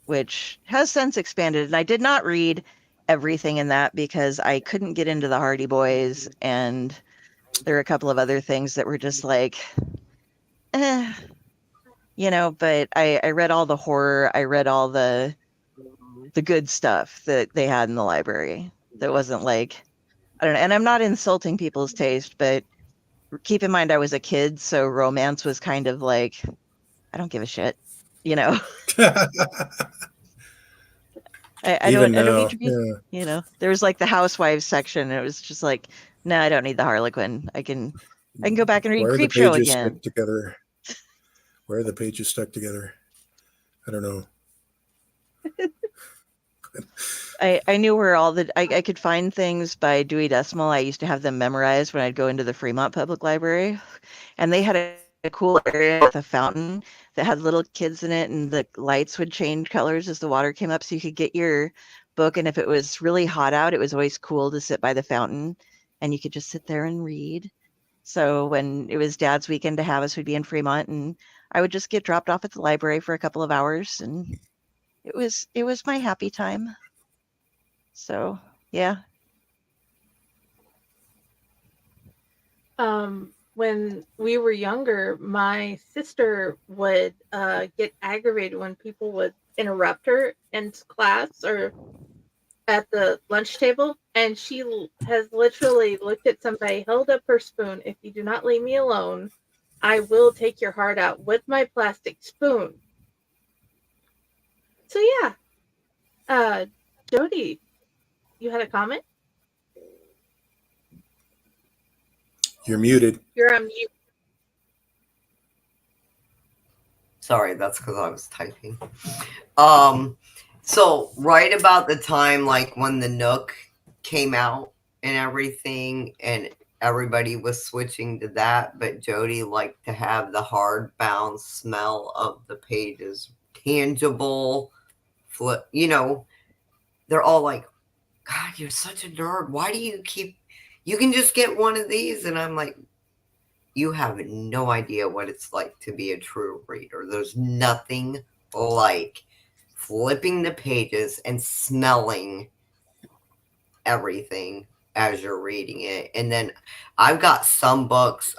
which has since expanded. And I did not read everything in that because I couldn't get into the Hardy Boys, and there were a couple of other things that were just like, but I read all the horror. I read all the good stuff that they had in the library. That wasn't like, I don't know. And I'm not insulting people's taste, but keep in mind I was a kid, so romance was kind of like, I don't give a shit, I don't need to be, there was like the housewives section. And it was just like, no, I don't need the Harlequin. I can go back and read Creepshow again. Stuck together? Where are the pages stuck together? I don't know. I knew where all the I could find things by Dewey Decimal. I used to have them memorized when I'd go into the Fremont Public Library, and they had a cool area with a fountain that had little kids in it, and the lights would change colors as the water came up, so you could get your book. And if it was really hot out, it was always cool to sit by the fountain, and you could just sit there and read. So when it was Dad's weekend to have us, we'd be in Fremont, and I would just get dropped off at the library for a couple of hours, and it was my happy time. So, yeah. When we were younger, my sister would get aggravated when people would interrupt her in class or at the lunch table, and she has literally looked at somebody, held up her spoon. If you do not leave me alone, I will take your heart out with my plastic spoon. So yeah, Jodi, you had a comment? You're muted. You're on mute. Sorry, that's because I was typing. So right about the time like when the Nook came out and everything, and everybody was switching to that, but Jodi liked to have the hard bound smell of the pages, tangible, flip. You know, they're all like, "God, you're such a nerd. Why do you keep? You can just get one of these." And I'm like, you have no idea what it's like to be a true reader. There's nothing like flipping the pages and smelling everything as you're reading it. And then I've got some books,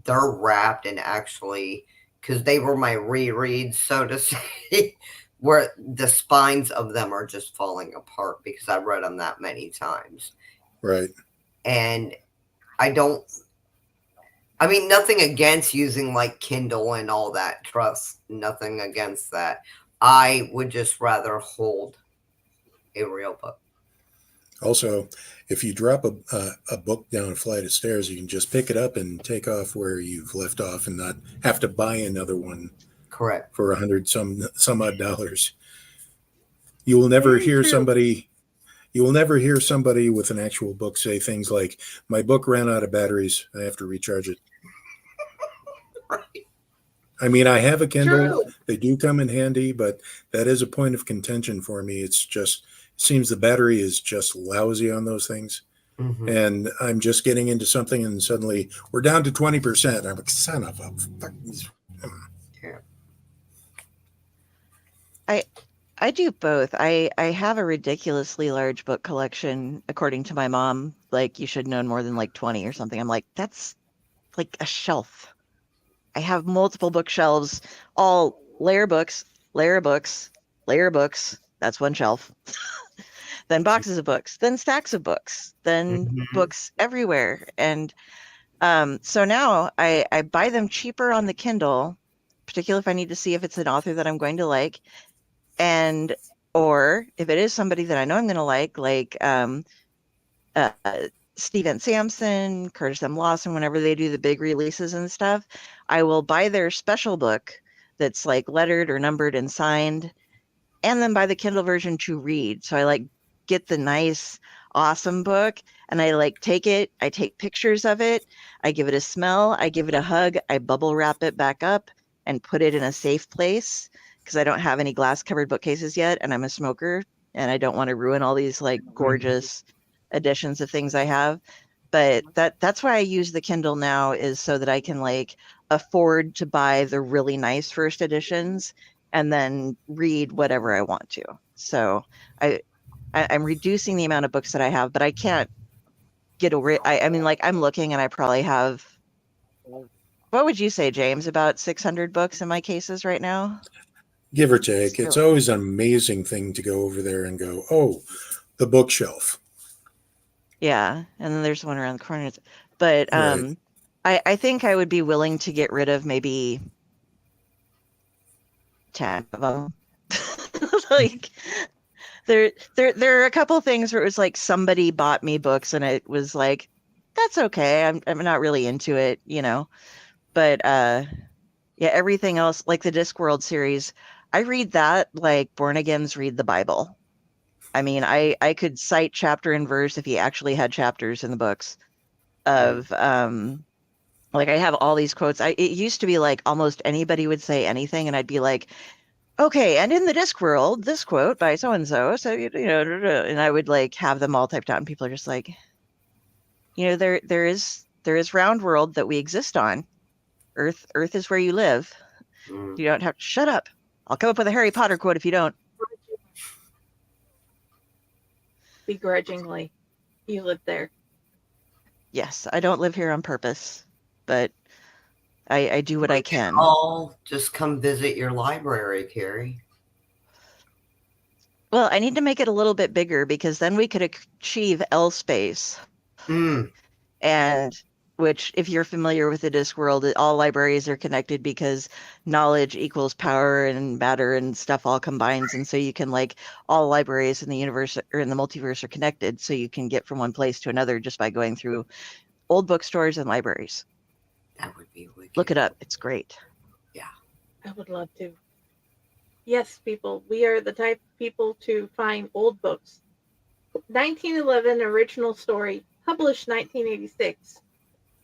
they're wrapped in actually, because they were my rereads, so to say, where the spines of them are just falling apart because I've read them that many times. Right. And nothing against using like Kindle and all that. Trust, nothing against that. I would just rather hold a real book. Also, if you drop a book down a flight of stairs, you can just pick it up and take off where you've left off and not have to buy another one. Correct. For $100 some odd dollars. You will never hear somebody with an actual book say things like, "My book ran out of batteries. I have to recharge it." Right. I mean, I have a Kindle. True. They do come in handy, but that is a point of contention for me. It's just, it seems the battery is just lousy on those things. Mm-hmm. And I'm just getting into something and suddenly we're down to 20%. I'm like, son of a fucking... I do both. I have a ridiculously large book collection, according to my mom. Like, you should know more than like 20 or something. I'm like, that's like a shelf. I have multiple bookshelves, all layer books, layer books, layer books. That's one shelf. Then boxes of books, then stacks of books, then books everywhere. And so now I buy them cheaper on the Kindle, particularly if I need to see if it's an author that I'm going to like. And or if it is somebody that I know I'm going to like Steven Sampson, Curtis M. Lawson, whenever they do the big releases and stuff, I will buy their special book that's like lettered or numbered and signed, and then buy the Kindle version to read. So I like get the nice, awesome book, and I like take it, I take pictures of it, I give it a smell, I give it a hug, I bubble wrap it back up and put it in a safe place, because I don't have any glass covered bookcases yet, and I'm a smoker and I don't want to ruin all these like gorgeous editions of things I have. But that's why I use the Kindle now, is so that I can like afford to buy the really nice first editions and then read whatever I want to. So I'm reducing the amount of books that I have, but I can't get I mean, like, I'm looking and I probably have, what would you say, James, about 600 books in my cases right now? Give or take. It's always an amazing thing to go over there and go, oh, the bookshelf. Yeah, and then there's one around the corner. But Right. I think I would be willing to get rid of maybe 10 of them. Like, there are a couple things where it was like somebody bought me books and it was like, that's okay. I'm not really into it, you know. But yeah, everything else, like the Discworld series, I read that like born agains read the Bible. I mean, I could cite chapter and verse if he actually had chapters in the books of like I have all these quotes. It used to be like almost anybody would say anything, and I'd be like, okay, and in the Discworld, this quote by so and so, and I would like have them all typed out, and people are just like, there is round world that we exist on. Earth is where you live. You don't have to shut up. I'll come up with a Harry Potter quote if you don't. Begrudgingly, you live there. Yes, I don't live here on purpose, but I do what I can. I'll just come visit your library, Kari. Well, I need to make it a little bit bigger because then we could achieve L space. And which, if you're familiar with the Discworld, all libraries are connected because knowledge equals power and matter and stuff all combines. And so you can like all libraries in the universe or in the multiverse are connected. So you can get from one place to another just by going through old bookstores and libraries. That would be wicked. Look it up. It's great. Yeah. I would love to. Yes, people, we are the type of people to find old books. 1911 original story, published 1986,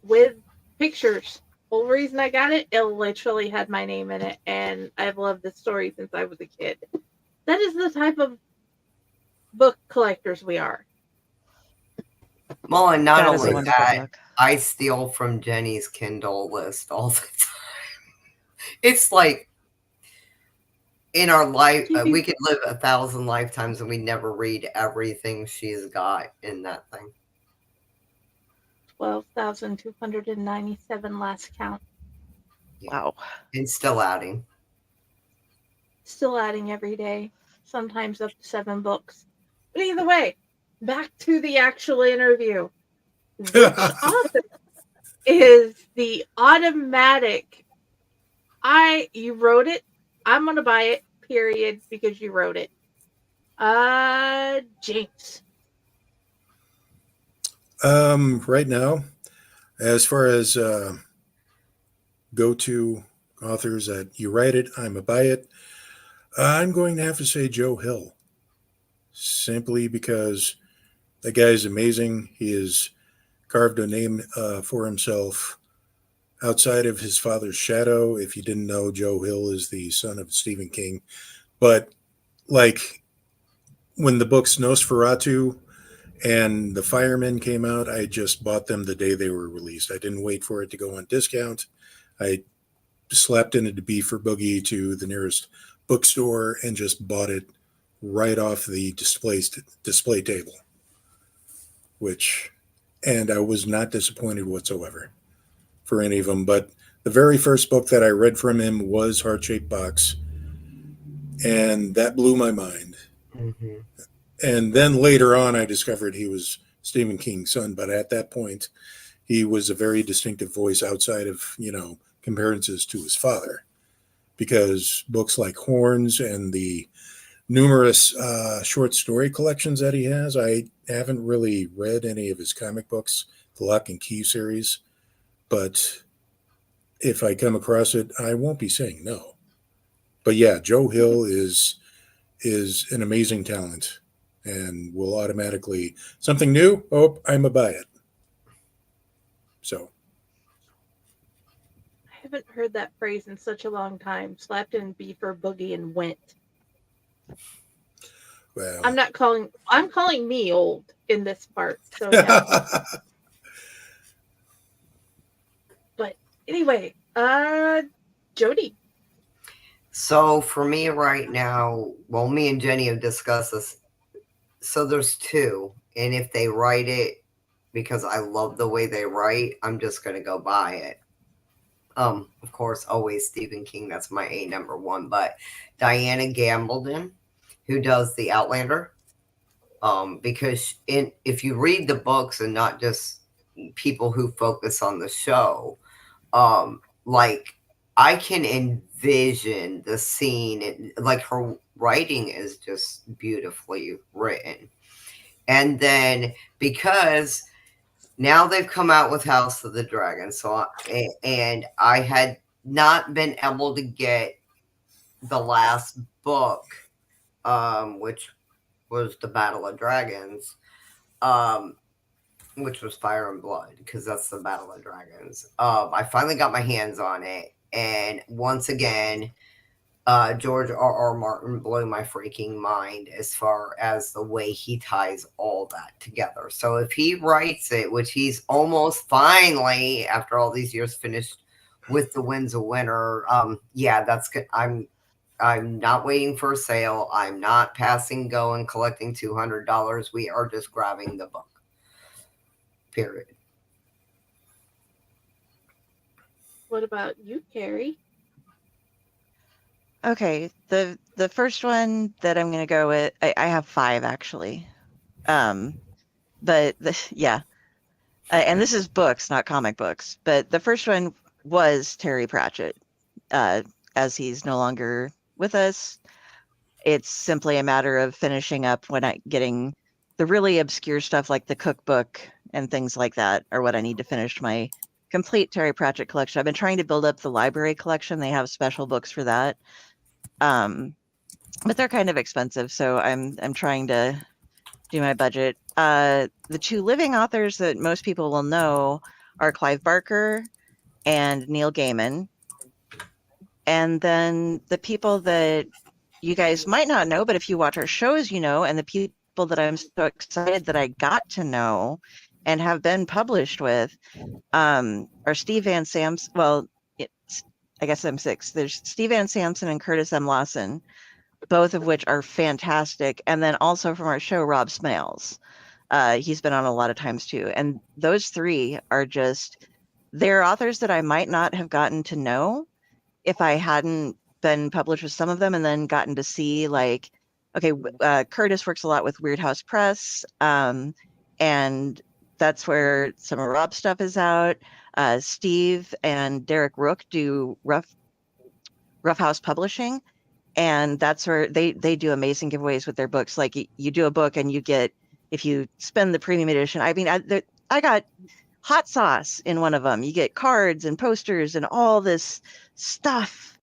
with pictures. Whole reason I got it, it literally had my name in it, and I've loved this story since I was a kid. That is the type of book collectors we are. Well, and not That is a only wonderful that, book. I steal from Jenny's Kindle list all the time. It's like in our life, we could live 1,000 lifetimes and we never read everything she's got in that thing. 12,297 last count. Wow. And still adding. Still adding every day, sometimes up to 7 books. But either way, back to the actual interview. Which author is the automatic, you wrote it, I'm going to buy it, period, because you wrote it. James. Right now, as far as go-to authors that you write it, I'm a buy it, I'm going to have to say Joe Hill. Simply because the guy is amazing. He has carved a name for himself outside of his father's shadow. If you didn't know, Joe Hill is the son of Stephen King. But like when the books Nosferatu and The Firemen came out, I just bought them the day they were released. I didn't wait for it to go on discount. I slapped in a B for Boogie to the nearest bookstore and just bought it right off the display table. And I was not disappointed whatsoever for any of them. But the very first book that I read from him was Heart-Shaped Box, and that blew my mind. Mm-hmm. And then later on, I discovered he was Stephen King's son. But at that point, he was a very distinctive voice outside of, comparisons to his father. Because books like Horns and the numerous short story collections that he has, I haven't really read any of his comic books, the Lock and Key series. But if I come across it, I won't be saying no. But yeah, Joe Hill is an amazing talent and will automatically, something new, oh, I'm a buy it. So. I haven't heard that phrase in such a long time. Slapped in B for Boogie and went. Well. I'm calling me old in this part. So yeah. But anyway, Jodi. So for me right now, well, me and Jenny have discussed this. So there's 2, and if they write it because I love the way they write, I'm just gonna go buy it. Of course, always Stephen King. That's my number 1. But Diana Gabaldon, who does The Outlander, because if you read the books and not just people who focus on the show, like I can envision the scene, and like her writing is just beautifully written. And then because now they've come out with House of the Dragon, and I had not been able to get the last book, which was the Battle of Dragons, which was Fire and Blood, because that's the Battle of Dragons. I finally got my hands on it, and once again, George R. Martin blew my freaking mind as far as the way he ties all that together. So if he writes it, which he's almost finally, after all these years, finished with The Winds of Winter, yeah, that's good. I'm not waiting for a sale. I'm not passing go and collecting $200. We are just grabbing the book. Period. What about you, Kari? Okay, the first one that I'm gonna go with, I have 5 actually, but yeah, and this is books, not comic books. But the first one was Terry Pratchett, as he's no longer with us. It's simply a matter of finishing up getting the really obscure stuff like the cookbook and things like that are what I need to finish my complete Terry Pratchett collection. I've been trying to build up the library collection. They have special books for that. But they're kind of expensive, so I'm trying to do my budget. The 2 living authors that most people will know are Clive Barker and Neil Gaiman. And then the people that you guys might not know, but if you watch our shows, you know, and the people that I'm so excited that I got to know and have been published with are Steve Van Samson. Well, I guess I'm 6. There's Steve Van Samson and Curtis M. Lawson, both of which are fantastic. And then also from our show, Rob Smales. He's been on a lot of times too. And those 3 are just, they're authors that I might not have gotten to know if I hadn't been published with some of them and then gotten to see, like, okay, Curtis works a lot with Weird House Press. And that's where some of Rob's stuff is out. Steve and Derek Rook do Rough House Publishing, and that's where they do amazing giveaways with their books. Like you do a book and you get, if you spend the premium edition, I mean, I got hot sauce in one of them. You get cards and posters and all this stuff,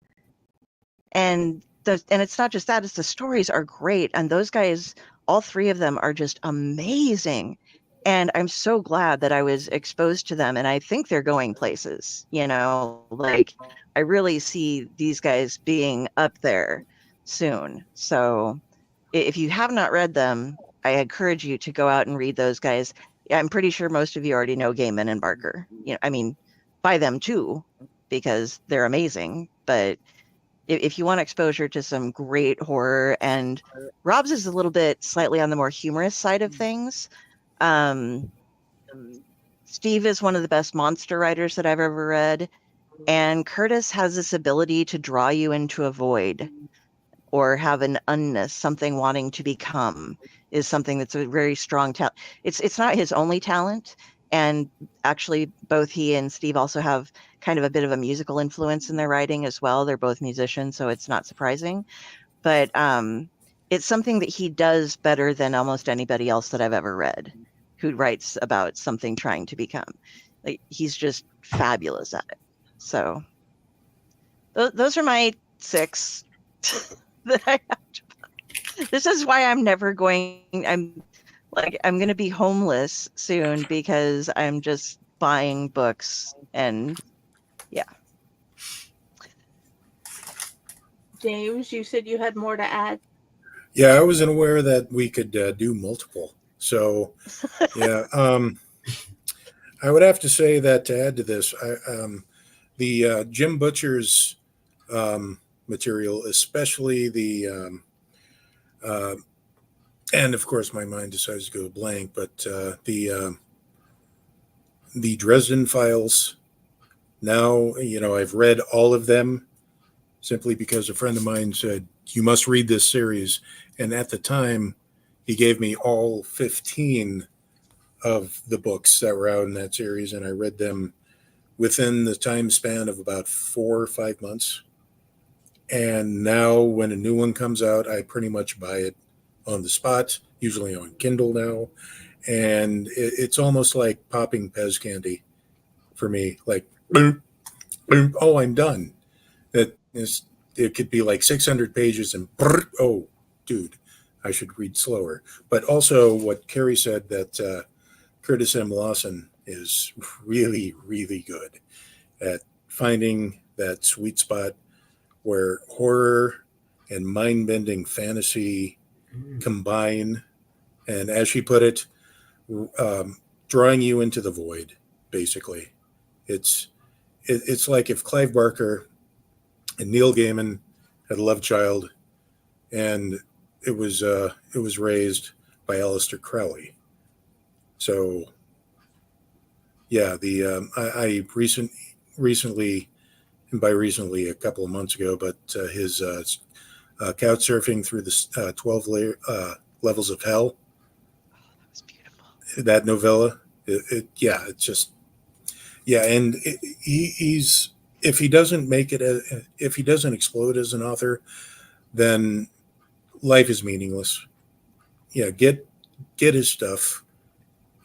and it's not just that, it's the stories are great, and those guys, all 3 of them, are just amazing. And I'm so glad that I was exposed to them, and I think they're going places, you know, like I really see these guys being up there soon. So if you have not read them, I encourage you to go out and read those guys. I'm pretty sure most of you already know Gaiman and Barker. You know, I mean, buy them too, because they're amazing. But if you want exposure to some great horror, and Rob's is a little bit slightly on the more humorous side of things. Steve is one of the best monster writers that I've ever read, and Curtis has this ability to draw you into a void or have an unness, something wanting to become, is something that's a very strong talent. It's not his only talent, and actually both he and Steve also have kind of a bit of a musical influence in their writing as well. They're both musicians, so it's not surprising. But it's something that he does better than almost anybody else that I've ever read who writes about something trying to become. Like, he's just fabulous at it. So those are my 6 that I have to buy. This is why I'm going to be homeless soon, because I'm just buying books. And yeah. James, you said you had more to add. Yeah, I wasn't aware that we could do multiple. So, yeah, I would have to say that to add to this, the Jim Butcher's material, especially the, and of course my mind decides to go blank, but the Dresden Files. Now, you know, I've read all of them simply because a friend of mine said, you must read this series. And at the time, he gave me all 15 of the books that were out in that series, and I read them within the time span of about 4 or 5 months. And now when a new one comes out, I pretty much buy it on the spot, usually on Kindle now. And it's almost like popping Pez candy for me. Like, boom, boom, oh, I'm done. That is it could be like 600 pages and oh, dude, I should read slower. But also what Kari said, that Curtis M. Lawson is really, really good at finding that sweet spot where horror and mind-bending fantasy combine, and as she put it, drawing you into the void. Basically, it's like if Clive Barker and Neil Gaiman had a love child, and it was raised by Aleister Crowley. So, yeah, I recently, and by recently a couple of months ago, but his couch surfing through the 12 levels of hell. Oh, that was beautiful. That novella, it's just, yeah, and he's, if he doesn't make it, if he doesn't explode as an author, then life is meaningless. Yeah, get his stuff.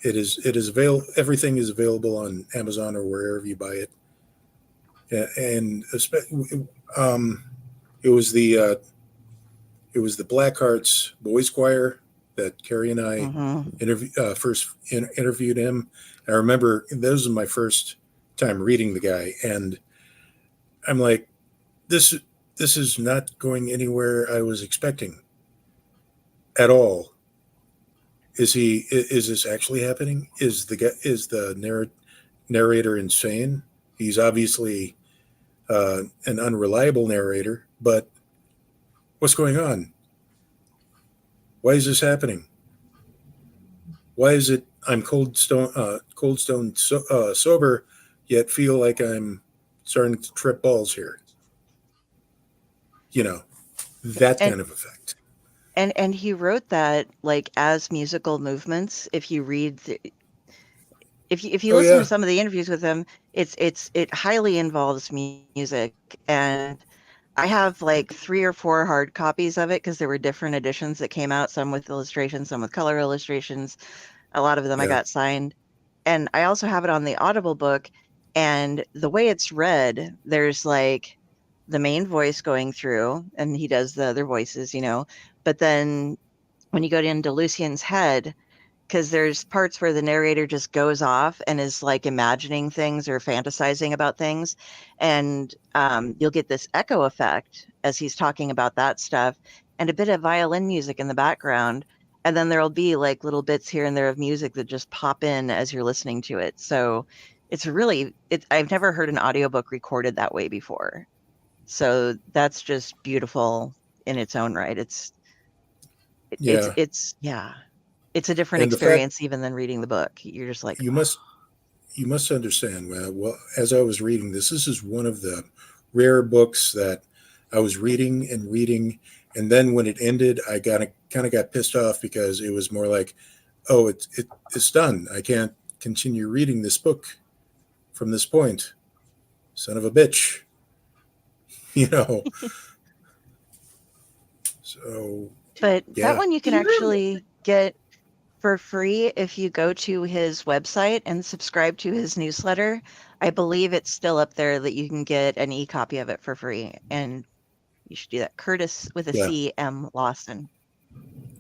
It is available. Everything is available on Amazon or wherever you buy it. And it was the Blackheart's Boys Choir that Kari and I first interviewed him. I remember this was my first time reading the guy, and I'm like, this is not going anywhere I was expecting at all. Is this actually happening? Is the narrator insane? He's obviously an unreliable narrator, but what's going on? Why is this happening? Why is it I'm cold stone sober, yet feel like I'm starting to trip balls here? You know, that kind of effect. And he wrote that like as musical movements. If you read, if you listen to some of the interviews with him, it highly involves music. And I have like 3 or 4 hard copies of it because there were different editions that came out, some with illustrations, some with color illustrations. A lot of them I got signed. And I also have it on the Audible book. And the way it's read, there's like the main voice going through, and he does the other voices, But then when you go into Lucien's head, because there's parts where the narrator just goes off and is like imagining things or fantasizing about things, and you'll get this echo effect as he's talking about that stuff, and a bit of violin music in the background, and then there'll be like little bits here and there of music that just pop in as you're listening to it. So it's really, I've never heard an audiobook recorded that way before. So that's just beautiful in its own right. It's a different experience even than reading the book. You're just like, you must understand. Well, as I was reading this is one of the rare books that I was reading, and then when it ended, I kind of got pissed off because it was more like, oh, it's done. I can't continue reading this book from this point. Son of a bitch, So, but that one you can actually get for free if you go to his website and subscribe to his newsletter. I believe it's still up there that you can get an e-copy of it for free, and you should do that. Curtis with a C M Lawson.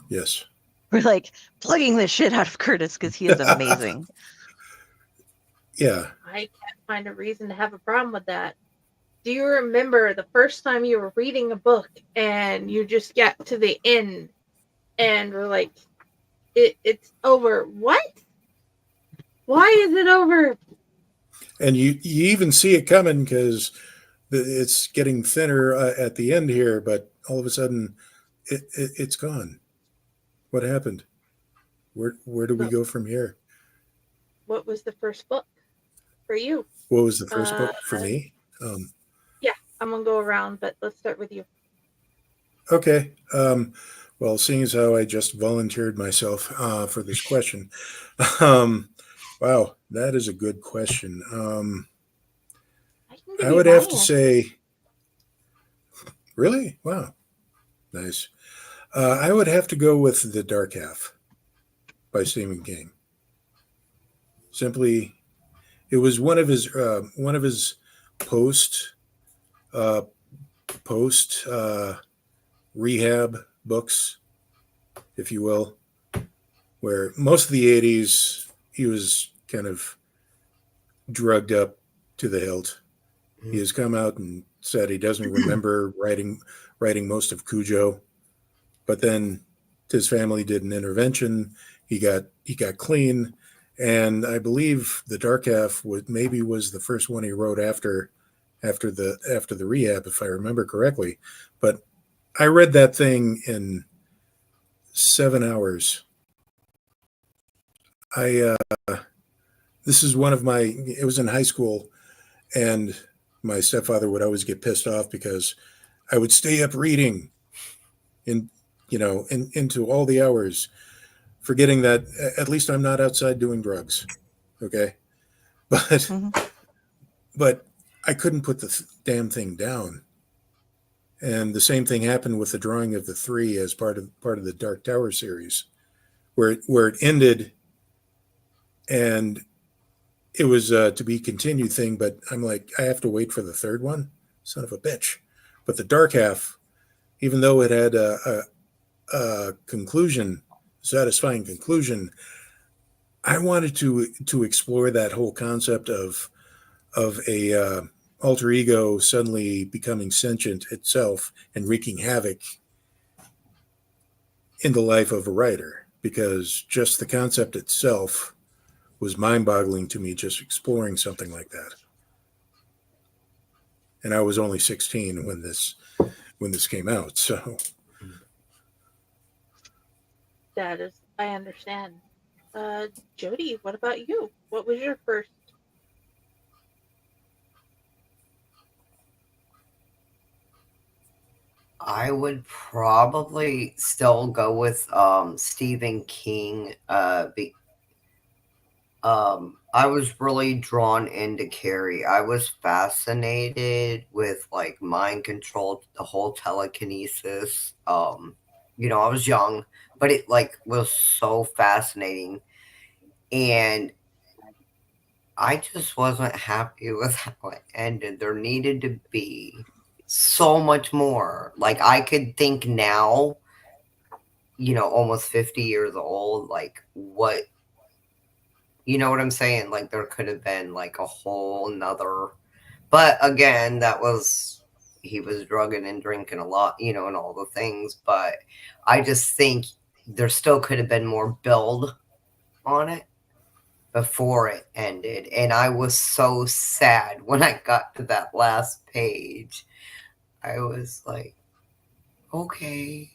Yes, we're like plugging the shit out of Curtis because he is amazing. Yeah, I can't find a reason to have a problem with that. Do you remember the first time you were reading a book and you just got to the end and were like, it's over? What? Why is it over? And you even see it coming because it's getting thinner at the end here, but all of a sudden it's gone. What happened? Where do we go from here? What was the first book for you? What was the first book for me? Yeah, I'm going to go around, but let's start with you. Okay. Well, seeing as how I just volunteered myself for this question, wow, that is a good question. I would have to say, really? Wow, nice. I would have to go with The Dark Half by Stephen King. Simply, it was one of his post post rehab books, if you will, where most of the 80s he was kind of drugged up to the hilt. He has come out and said he doesn't remember writing most of Cujo, but then his family did an intervention. He got clean, and I believe The Dark Half was the first one he wrote after the rehab, if I remember correctly. But I read that thing in 7 hours. This is one of my. It was in high school, and my stepfather would always get pissed off because I would stay up reading into all the hours, forgetting that at least I'm not outside doing drugs. Okay. But I couldn't put the damn thing down. And the same thing happened with the drawing of the three as part of the Dark Tower series, where it ended, and it was to be continued thing. But I'm like, I have to wait for the third one, son of a bitch. But the Dark Half, even though it had a conclusion, satisfying conclusion, I wanted to explore that whole concept of a alter ego suddenly becoming sentient itself and wreaking havoc in the life of a writer, because just the concept itself was mind-boggling to me, just exploring something like that. And I was only 16 when this came out, so That is, I understand. Jodi, what about you? What was your first? I would probably still go with Stephen King. I was really drawn into Kari. I was fascinated with like mind control, the whole telekinesis. I was young, but it like was so fascinating, and I just wasn't happy with how it ended. There needed to be so much more. Like I could think now, almost 50 years old, like what, you know what I'm saying? Like there could have been like a whole nother, but again, he was drugging and drinking a lot, and all the things. But I just think there still could have been more build on it before it ended. And I was so sad when I got to that last page. I was like, okay,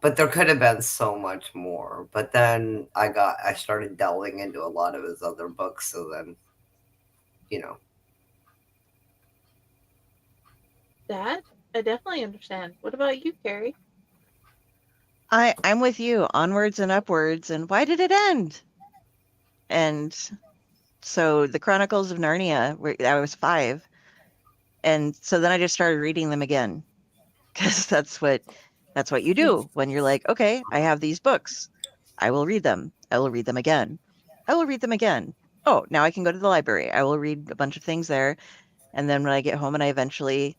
but there could have been so much more. But then I started delving into a lot of his other books. So then, That I definitely understand. What about you, Kari? I'm with you. Onwards and upwards. And why did it end? And so the Chronicles of Narnia, I was 5. And so then I just started reading them again, because that's what you do when you're like, okay, I have these books. I will read them. I will read them again. I will read them again. Oh, now I can go to the library. I will read a bunch of things there. And then when I get home and I eventually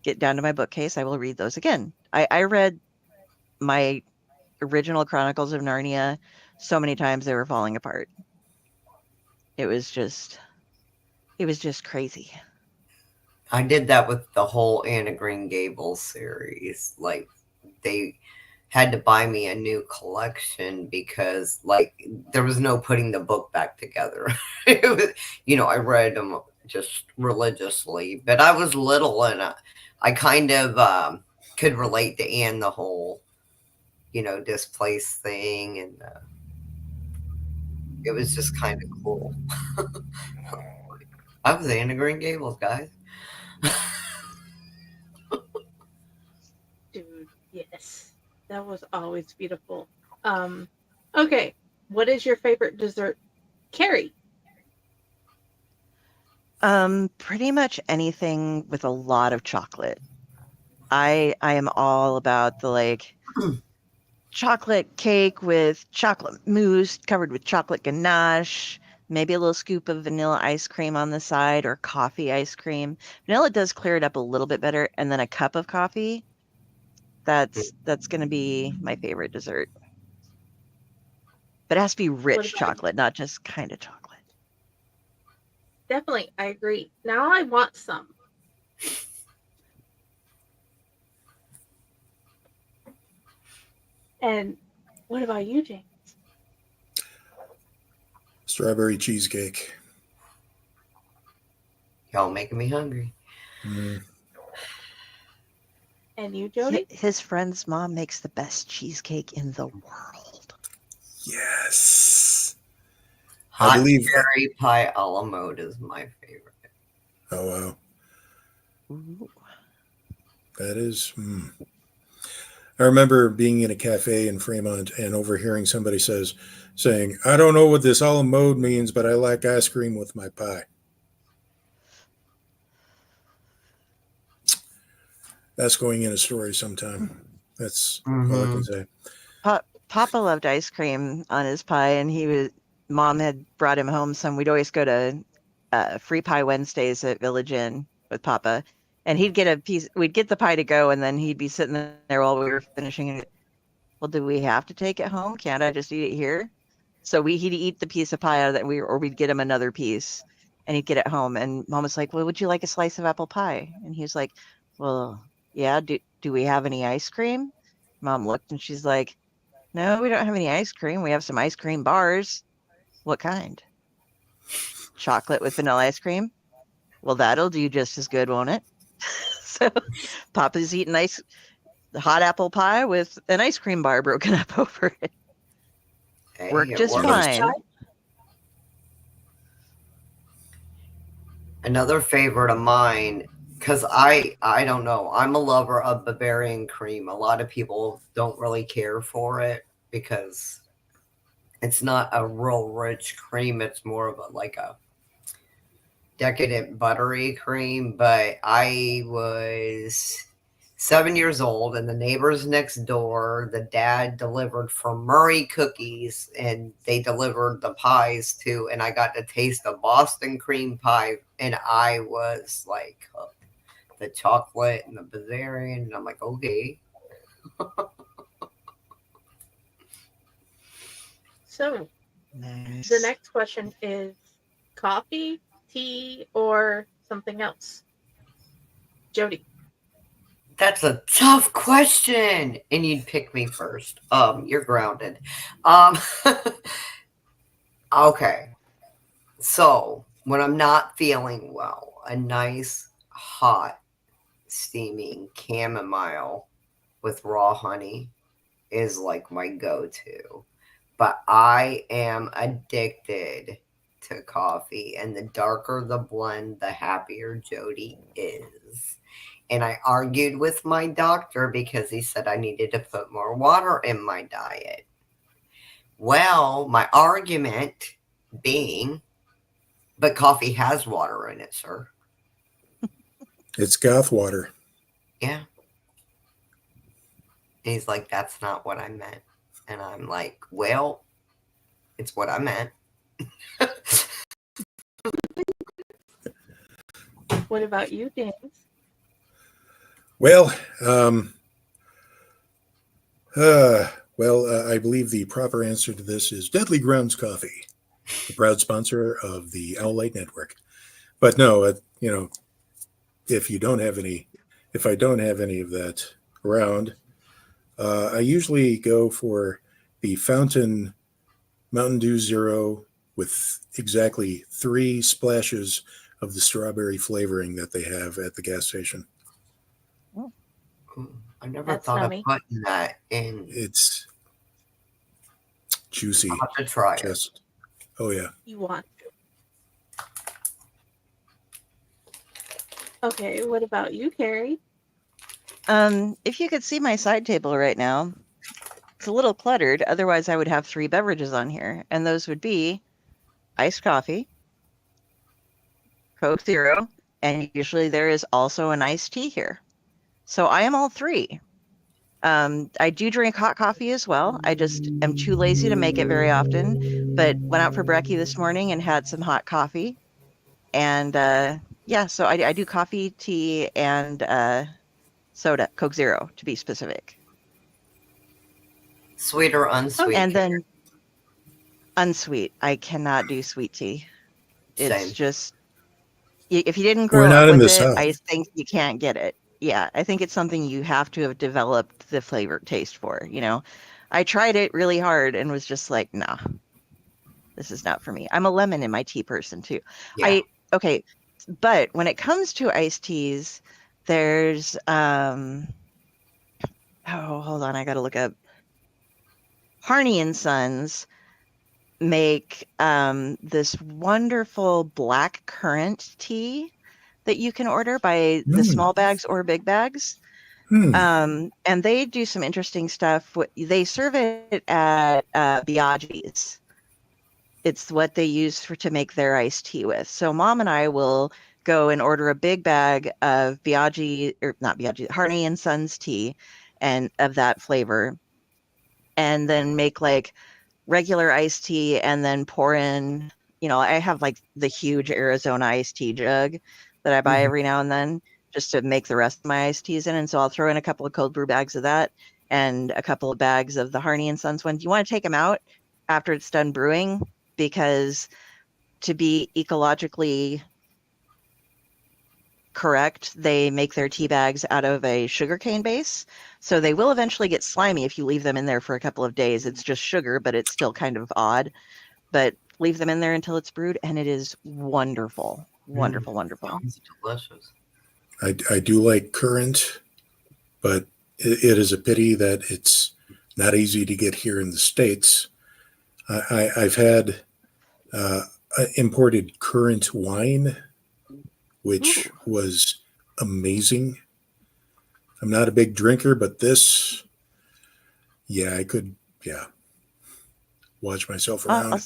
get down to my bookcase, I will read those again. I read my original Chronicles of Narnia so many times they were falling apart. It was just crazy. I did that with the whole Anne of Green Gables series. Like they had to buy me a new collection because like there was no putting the book back together. It was, I read them just religiously, but I was little and I kind of could relate to Anne, the whole, displaced thing, and it was just kind of cool. I was Anne of Green Gables, guys. Dude, yes. That was always beautiful. Okay. What is your favorite dessert? Kari. Pretty much anything with a lot of chocolate. I am all about the chocolate cake with chocolate mousse covered with chocolate ganache, maybe a little scoop of vanilla ice cream on the side or coffee ice cream. Vanilla does clear it up a little bit better, and then a cup of coffee. That's going to be my favorite dessert. But it has to be rich chocolate, not just kind of chocolate. Definitely, I agree. Now I want some. And what about you, James? Strawberry cheesecake. Y'all making me hungry. And you, Jodi? His friend's mom makes the best cheesecake in the world. Yes. Hot cherry pie a la mode is my favorite. Oh, wow. Ooh. That is... I remember being in a cafe in Fremont and overhearing somebody saying, I don't know what this a la mode means, but I like ice cream with my pie. That's going in a story sometime. That's all I can say. Papa loved ice cream on his pie, and Mom had brought him home some. We'd always go to Free Pie Wednesdays at Village Inn with Papa, and he'd get a piece. We'd get the pie to go, and then he'd be sitting there while we were finishing it. Well, do we have to take it home? Can't I just eat it here? So he'd eat the piece of pie out of that, or we'd get him another piece, and he'd get it home. And Mom was like, "Well, would you like a slice of apple pie?" And he was like, "Well, yeah. Do we have any ice cream?" Mom looked, and she's like, "No, we don't have any ice cream. We have some ice cream bars." "What kind?" "Chocolate with vanilla ice cream." "Well, that'll do just as good, won't it?" So Papa's eating hot apple pie with an ice cream bar broken up over it. Hey, Worked just fine. Another favorite of mine, because I don't know, I'm a lover of Bavarian cream. A lot of people don't really care for it because it's not a real rich cream. It's more of a decadent buttery cream. But I was 7 years old, and the neighbors next door, the dad delivered from Murray Cookies, and they delivered the pies too. And I got to taste the Boston cream pie, and I was like hooked. The chocolate and the Bavarian, and I'm like, okay. So, Nice. the next question is coffee, tea, or something else? Jodi. That's a tough question. And you'd pick me first. You're grounded. Okay. So, when I'm not feeling well, a nice, hot, steaming chamomile with raw honey is like my go-to. But I am addicted to coffee, and the darker the blend, the happier Jodi is. And I argued with my doctor because he said I needed to put more water in my diet. Well, my argument being, but coffee has water in it, sir. It's goth water. Yeah. And he's like, that's not what I meant. And I'm like, well, it's what I meant. What about you, James? Well, I believe the proper answer to this is Deadly Grounds Coffee, the proud sponsor of the Owlite Network. But no, if I don't have any of that around, I usually go for the Fountain Mountain Dew Zero with exactly 3 splashes of the strawberry flavoring that they have at the gas station. I never That's thought yummy. of putting that in. It's juicy. I'll have to try it. Oh yeah. You want to. Okay, what about you, Kari? If you could see my side table right now, it's a little cluttered. Otherwise, I would have 3 beverages on here, and those would be iced coffee, Coke Zero, and usually there is also an iced tea here. So I am all 3. I do drink hot coffee as well. I just am too lazy to make it very often, but went out for brekkie this morning and had some hot coffee. And yeah, so I do coffee, tea, and soda, Coke Zero to be specific. Sweet or unsweet? And then unsweet. I cannot do sweet tea. It's Same. just, if you didn't We're grow not up in with the it, South. I think you can't get it. Yeah, I think it's something you have to have developed the flavor taste for, you know. I tried it really hard and was just like, nah, this is not for me. I'm a lemon in my tea person too. Yeah. Okay, but when it comes to iced teas, there's oh, hold on, I gotta look up. Harney and Sons make this wonderful black currant tea that you can order by the small bags or big bags. And they do some interesting stuff. They serve it at Biaggi's. It's what they use to make their iced tea with. So Mom and I will go and order a big bag of Biaggi, or not Biaggi, Harney and Sons tea, and of that flavor, and then make like regular iced tea, and then pour in, you know, I have like the huge Arizona iced tea jug that I buy every now and then just to make the rest of my iced teas in. And so I'll throw in a couple of cold brew bags of that and a couple of bags of the Harney and Sons ones. You want to take them out after it's done brewing, because to be ecologically correct, they make their tea bags out of a sugarcane base. So they will eventually get slimy if you leave them in there for a couple of days. It's just sugar, but it's still kind of odd. But leave them in there until it's brewed, and it is wonderful. Wonderful, wonderful. Sounds delicious. I do like currant, but it is a pity that it's not easy to get here in the States. I've had imported currant wine, which was amazing. I'm not a big drinker, but this, yeah, I could, watch myself around.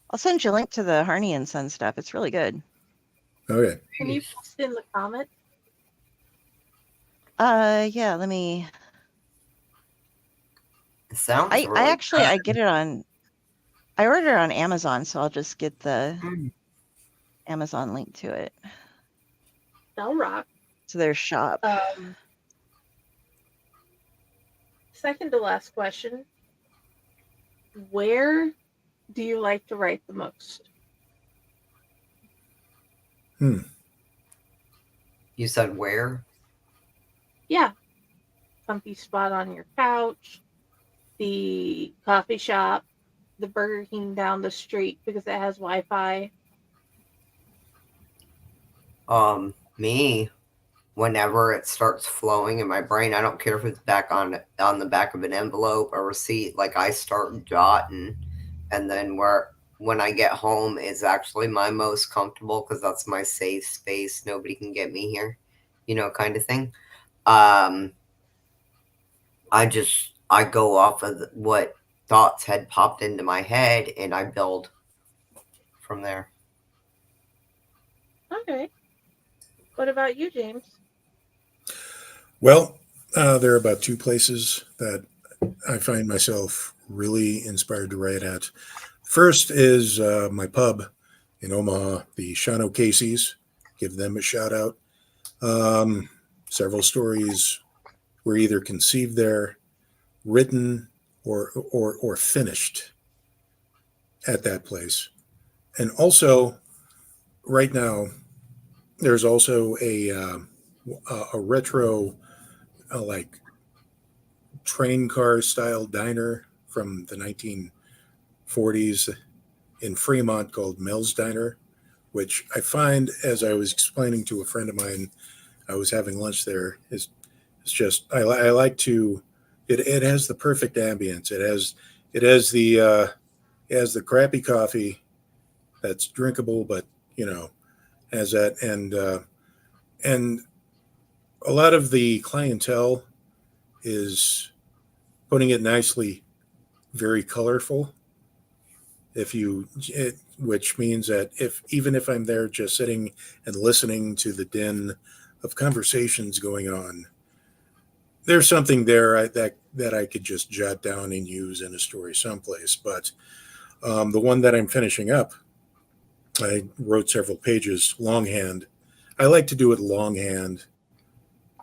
I'll send you a link to the Harney and Son stuff. It's really good. Okay. Can you post in the comment? Yeah, let me. It sounds I really actually good. I get it on. I ordered it on Amazon, so I'll just get the Amazon link to it. They'll rock. To their shop. Second to last question. Where do you like to write the most? You said where? Yeah. Comfy spot on your couch, the coffee shop, the Burger King down the street because it has Wi-Fi. Me, whenever it starts flowing in my brain, I don't care if it's back on the back of an envelope, a receipt, like I start jotting, and then when I get home is actually my most comfortable because that's my safe space. Nobody can get me here, you know, kind of thing. I go off of what thoughts had popped into my head and I build from there. Okay. What about you, James? Well, there are about two places that I find myself really inspired to write at. First is my pub in Omaha, the Shano Casey's. Give them a shout out. Several stories were either conceived there, written, or finished at that place. And also, right now, there's also a retro, like train car style diner from the 1940s in Fremont called Mel's Diner, which I find, as I was explaining to a friend of mine, I was having lunch there. It's just I like to. It has the perfect ambience. It has the crappy coffee that's drinkable, but has that, and a lot of the clientele is, putting it nicely, very colorful. Which means that even if I'm there just sitting and listening to the din of conversations going on, there's something there that I could just jot down and use in a story someplace. But the one that I'm finishing up, I wrote several pages longhand. I like to do it longhand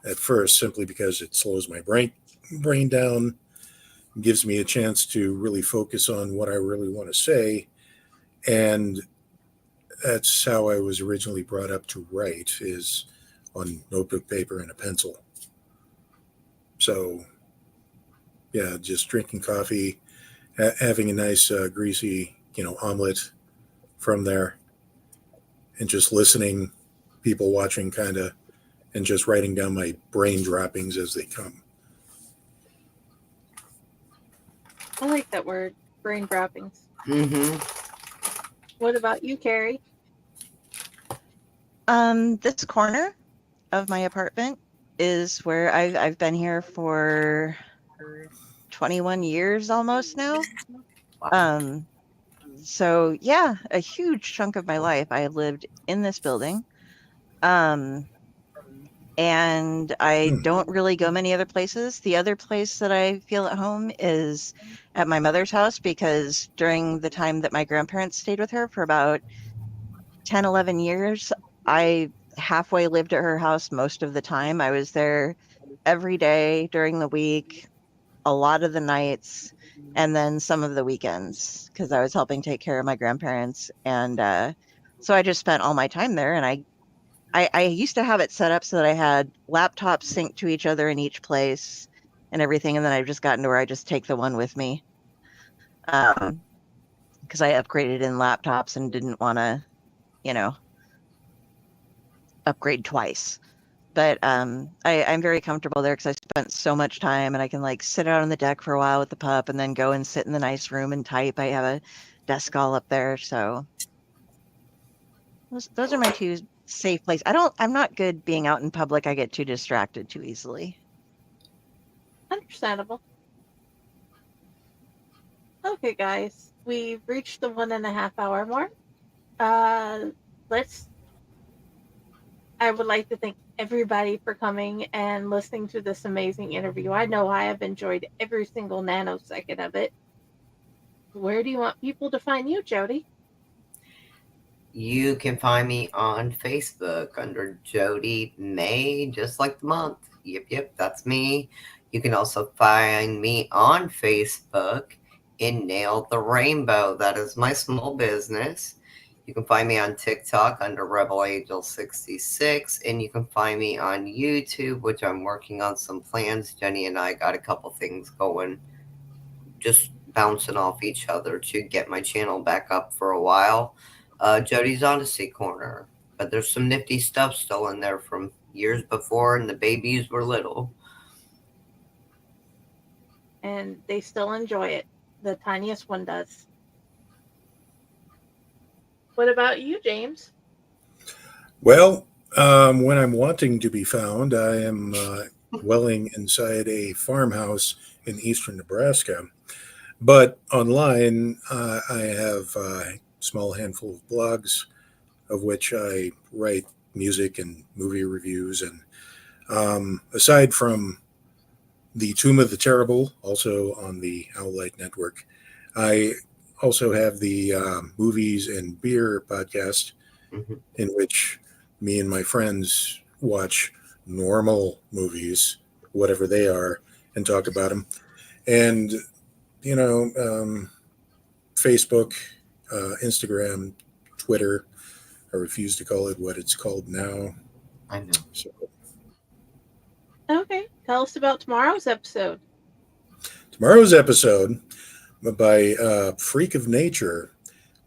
at first, simply because it slows my brain down, gives me a chance to really focus on what I really want to say, and that's how I was originally brought up to write, is on notebook paper and a pencil. So, yeah, just drinking coffee, having a nice greasy, omelet from there, and just listening, people watching, kind of, and just writing down my brain droppings as they come. I like that word, brain droppings. Mm-hmm. What about you, Kari? This corner of my apartment is where I've been here for 21 years almost now. So yeah, a huge chunk of my life I lived in this building. And I don't really go many other places. The other place that I feel at home is at my mother's house, because during the time that my grandparents stayed with her for about 10, 11 years, I halfway lived at her house most of the time. I was there every day during the week, a lot of the nights, and then some of the weekends, because I was helping take care of my grandparents. And so I just spent all my time there. And I used to have it set up so that I had laptops synced to each other in each place and everything. And then I've just gotten to where I just take the one with me. Because I upgraded in laptops and didn't want to, upgrade twice. But I'm very comfortable there because I spent so much time, and I can sit out on the deck for a while with the pup and then go and sit in the nice room and type. I have a desk all up there. So those are my two safe places. I'm not good being out in public. I get too distracted too easily. Understandable. Okay, guys, we've reached the 1.5 hour mark. I would like to thank everybody for coming and listening to this amazing interview. I know I have enjoyed every single nanosecond of it. Where do you want people to find you, Jodi? You can find me on Facebook under Jodi May, just like the month. Yep, that's me. You can also find me on Facebook in Nail the Rainbow. That is my small business. You can find me on TikTok under Rebel Angel 66, and you can find me on YouTube, which I'm working on some plans. Jenny and I got a couple things going, just bouncing off each other to get my channel back up for a while. Jodi's Odyssey Corner, but there's some nifty stuff still in there from years before, and the babies were little. And they still enjoy it. The tiniest one does. What about you, James? Well, when I'm wanting to be found, I am dwelling inside a farmhouse in eastern Nebraska. But online, I have a small handful of blogs, of which I write music and movie reviews. And aside from the Tomb of the Terrible, also on the Owlite Network, I also have the Movies and Beer podcast, in which me and my friends watch normal movies, whatever they are, and talk about them. And, Facebook, Instagram, Twitter, I refuse to call it what it's called now. I know. So, Okay, tell us about tomorrow's episode. tomorrow's episode, by Freak of Nature,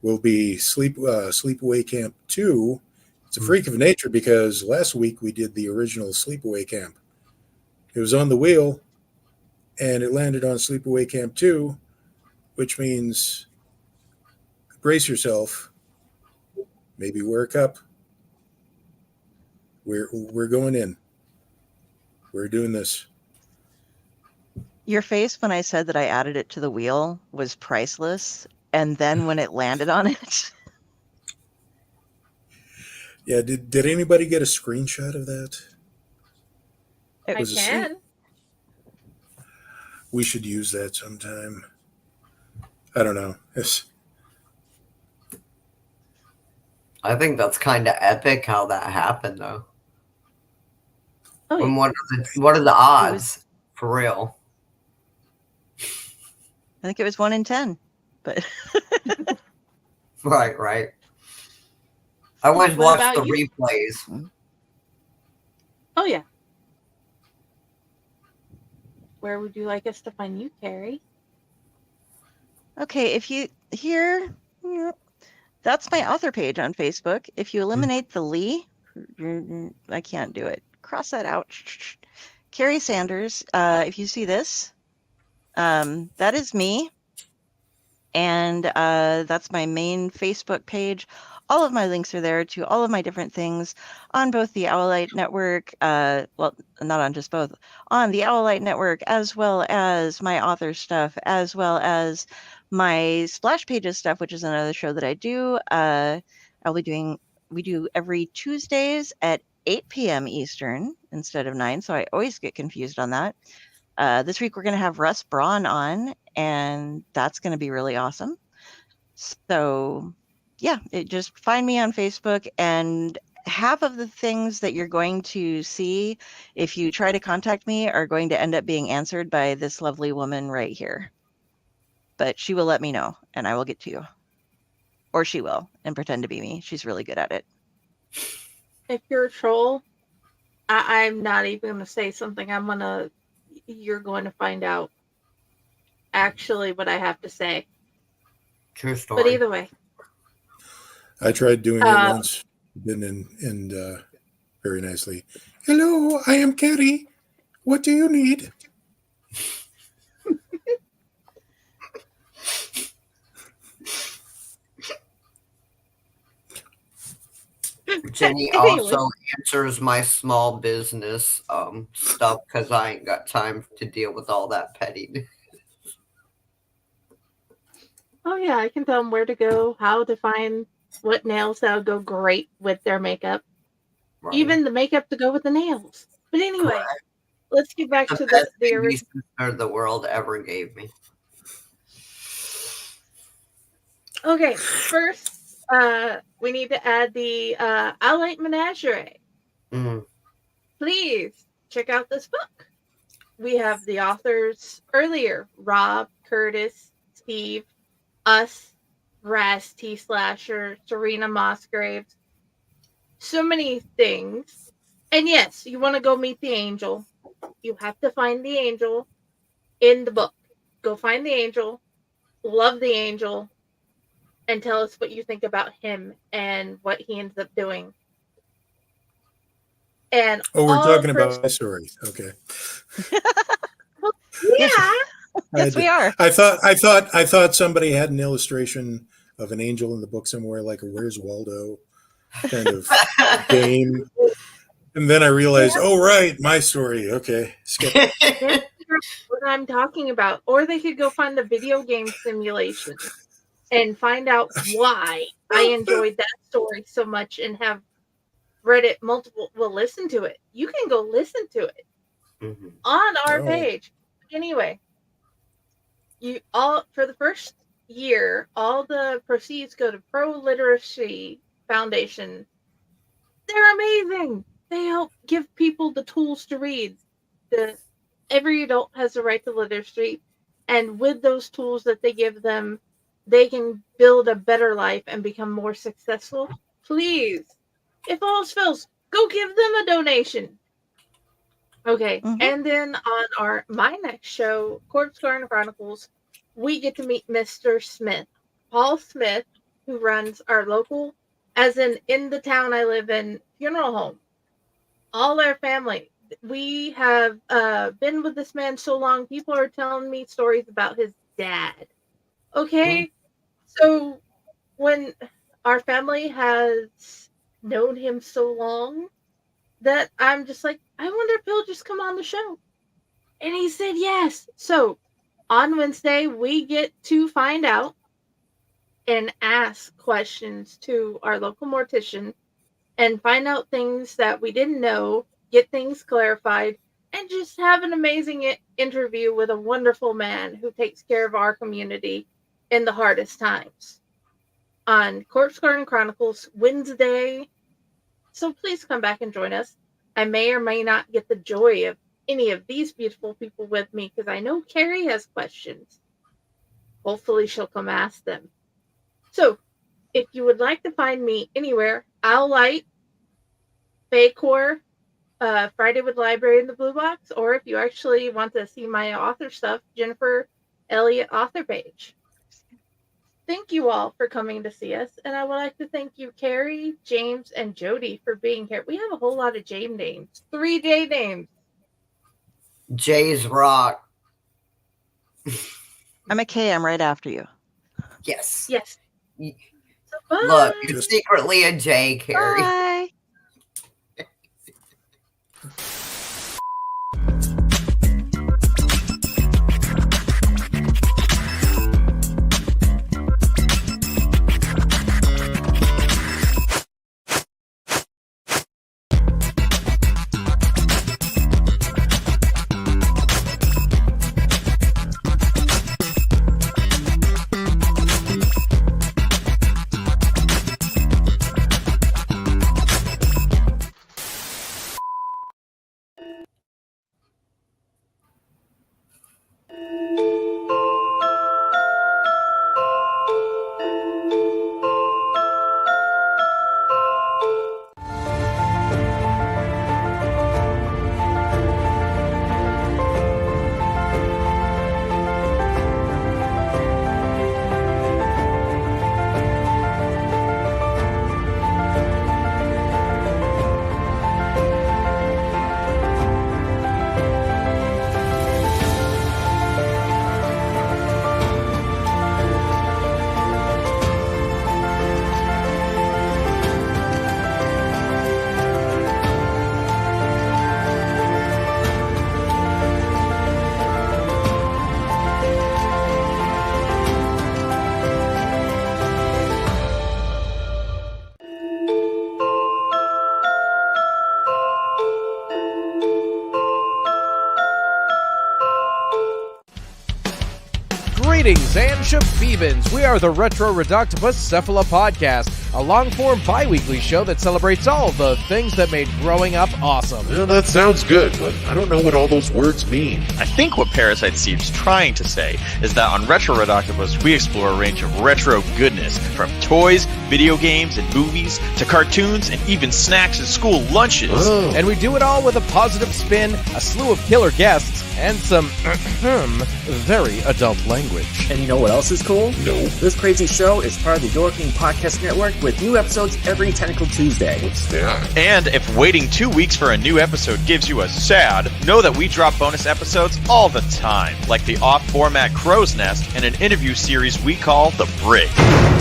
will be Sleepaway Camp 2. It's a freak of nature because last week we did the original Sleepaway Camp. It was on the wheel, and it landed on Sleepaway Camp 2, which means brace yourself, maybe wear a cup. We're going in. We're doing this. Your face when I said that I added it to the wheel was priceless. And then when it landed on it. Yeah, did anybody get a screenshot of that? I can. We should use that sometime. I don't know. I think that's kind of epic how that happened, though. Oh, yeah. And what are the odds, for real? I think it was 1 in 10, but Right. I always What watch the about you? replays. Oh, yeah. Where would you like us to find you, Kari? Okay, if you here, that's my author page on Facebook. If you eliminate the Leigh, I can't do it. Cross that out. Kari Sanders. If you see this, that is me, and that's my main Facebook page. All of my links are there to all of my different things on both the Owlite Network, well, not on just both, on the Owlite Network, as well as my author stuff, as well as my Splash Pages stuff, which is another show that I do. We do every Tuesdays at 8 p.m. Eastern instead of 9, so I always get confused on that. This week we're going to have Russ Braun on, and that's going to be really awesome. So yeah, just find me on Facebook, and half of the things that you're going to see if you try to contact me are going to end up being answered by this lovely woman right here. But she will let me know, and I will get to you. Or she will, and pretend to be me. She's really good at it. If you're a troll, I'm not even going to say something. You're going to find out actually what I have to say. True story. But either way. I tried doing it once. Didn't end very nicely. Hello, I am Kari. What do you need? Jenny also answers my small business stuff because I ain't got time to deal with all that petty. Oh yeah, I can tell them where to go, how to find what nails that would go great with their makeup. Right. Even the makeup to go with the nails. But anyway, correct. Let's get back to the original the world ever gave me. Okay, first, we need to add the Owlite Menagerie. Mm-hmm. Please check out this book. We have the authors earlier: Rob, Curtis, Steve, us, Raz T. Slasher, Serena Mossgraves. So many things. And yes, you want to go meet the angel. You have to find the angel in the book. Go find the angel, love the angel, and tell us what you think about him and what he ends up doing. And we're talking about my story. Okay. Well, yeah. Yes, we are. I thought somebody had an illustration of an angel in the book somewhere, like a Where's Waldo kind of game. And then I realized, right, my story. Okay. Skip. What I'm talking about. Or they could go find the video game simulation and find out why I enjoyed that story so much and have read it listen to it. You can go listen to it on our page. Anyway, for the first year, all the proceeds go to Pro Literacy Foundation. They're amazing. They help give people the tools to read. Every adult has the right to literacy, and with those tools that they give them, they can build a better life and become more successful. Please, if all else fails, go give them a donation. Okay, and then on my next show, Corpse Garden Chronicles, we get to meet Mr. Smith, Paul Smith, who runs our local, as in the town I live in, funeral home. All our family. We have been with this man so long, people are telling me stories about his dad. Okay? So when our family has known him so long that I'm just like, I wonder if he'll just come on the show. And he said yes. So on Wednesday, we get to find out and ask questions to our local mortician and find out things that we didn't know, get things clarified, and just have an amazing interview with a wonderful man who takes care of our community in the hardest times on Corpse Garden Chronicles Wednesday. So please come back and join us. I may or may not get the joy of any of these beautiful people with me because I know Kari has questions. Hopefully she'll come ask them. So if you would like to find me anywhere, Owl Light, Faycore, Friday with Library in the Blue Box, or if you actually want to see my author stuff, Jennifer Elliott author page. Thank you all for coming to see us, and I would like to thank you, Kari, James, and Jodi for being here. We have a whole lot of J names, 3 J names. Jay's rock. I'm a K. I'm right after you. Yes. Yes. So, bye. Look, you're secretly a J, Kari. Bye. Greetings and shabebans. We are the Retro Reductibus Cephala Podcast, a long-form bi-weekly show that celebrates all the things that made growing up awesome. Well, that sounds good, but I don't know what all those words mean. I think what Parasite Steve's trying to say is that on Retro Redoctopus, we explore a range of retro goodness, from toys, video games, and movies, to cartoons, and even snacks and school lunches. Oh. And we do it all with a positive spin, a slew of killer guests, and some very adult language. And you know what else is cool? No. This crazy show is part of the Your King Podcast Network with new episodes every Tentacle Tuesday. What's that? And if waiting 2 weeks for a new episode gives you a sad, know that we drop bonus episodes all the time, like the off-format Crow's Nest and an interview series we call The Brig.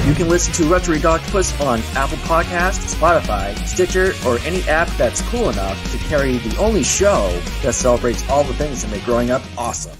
You can listen to Retro Redoctopus on Apple Podcasts, Spotify, Stitcher, or any app that's cool enough to carry the only show that celebrates all the things that make growing up awesome.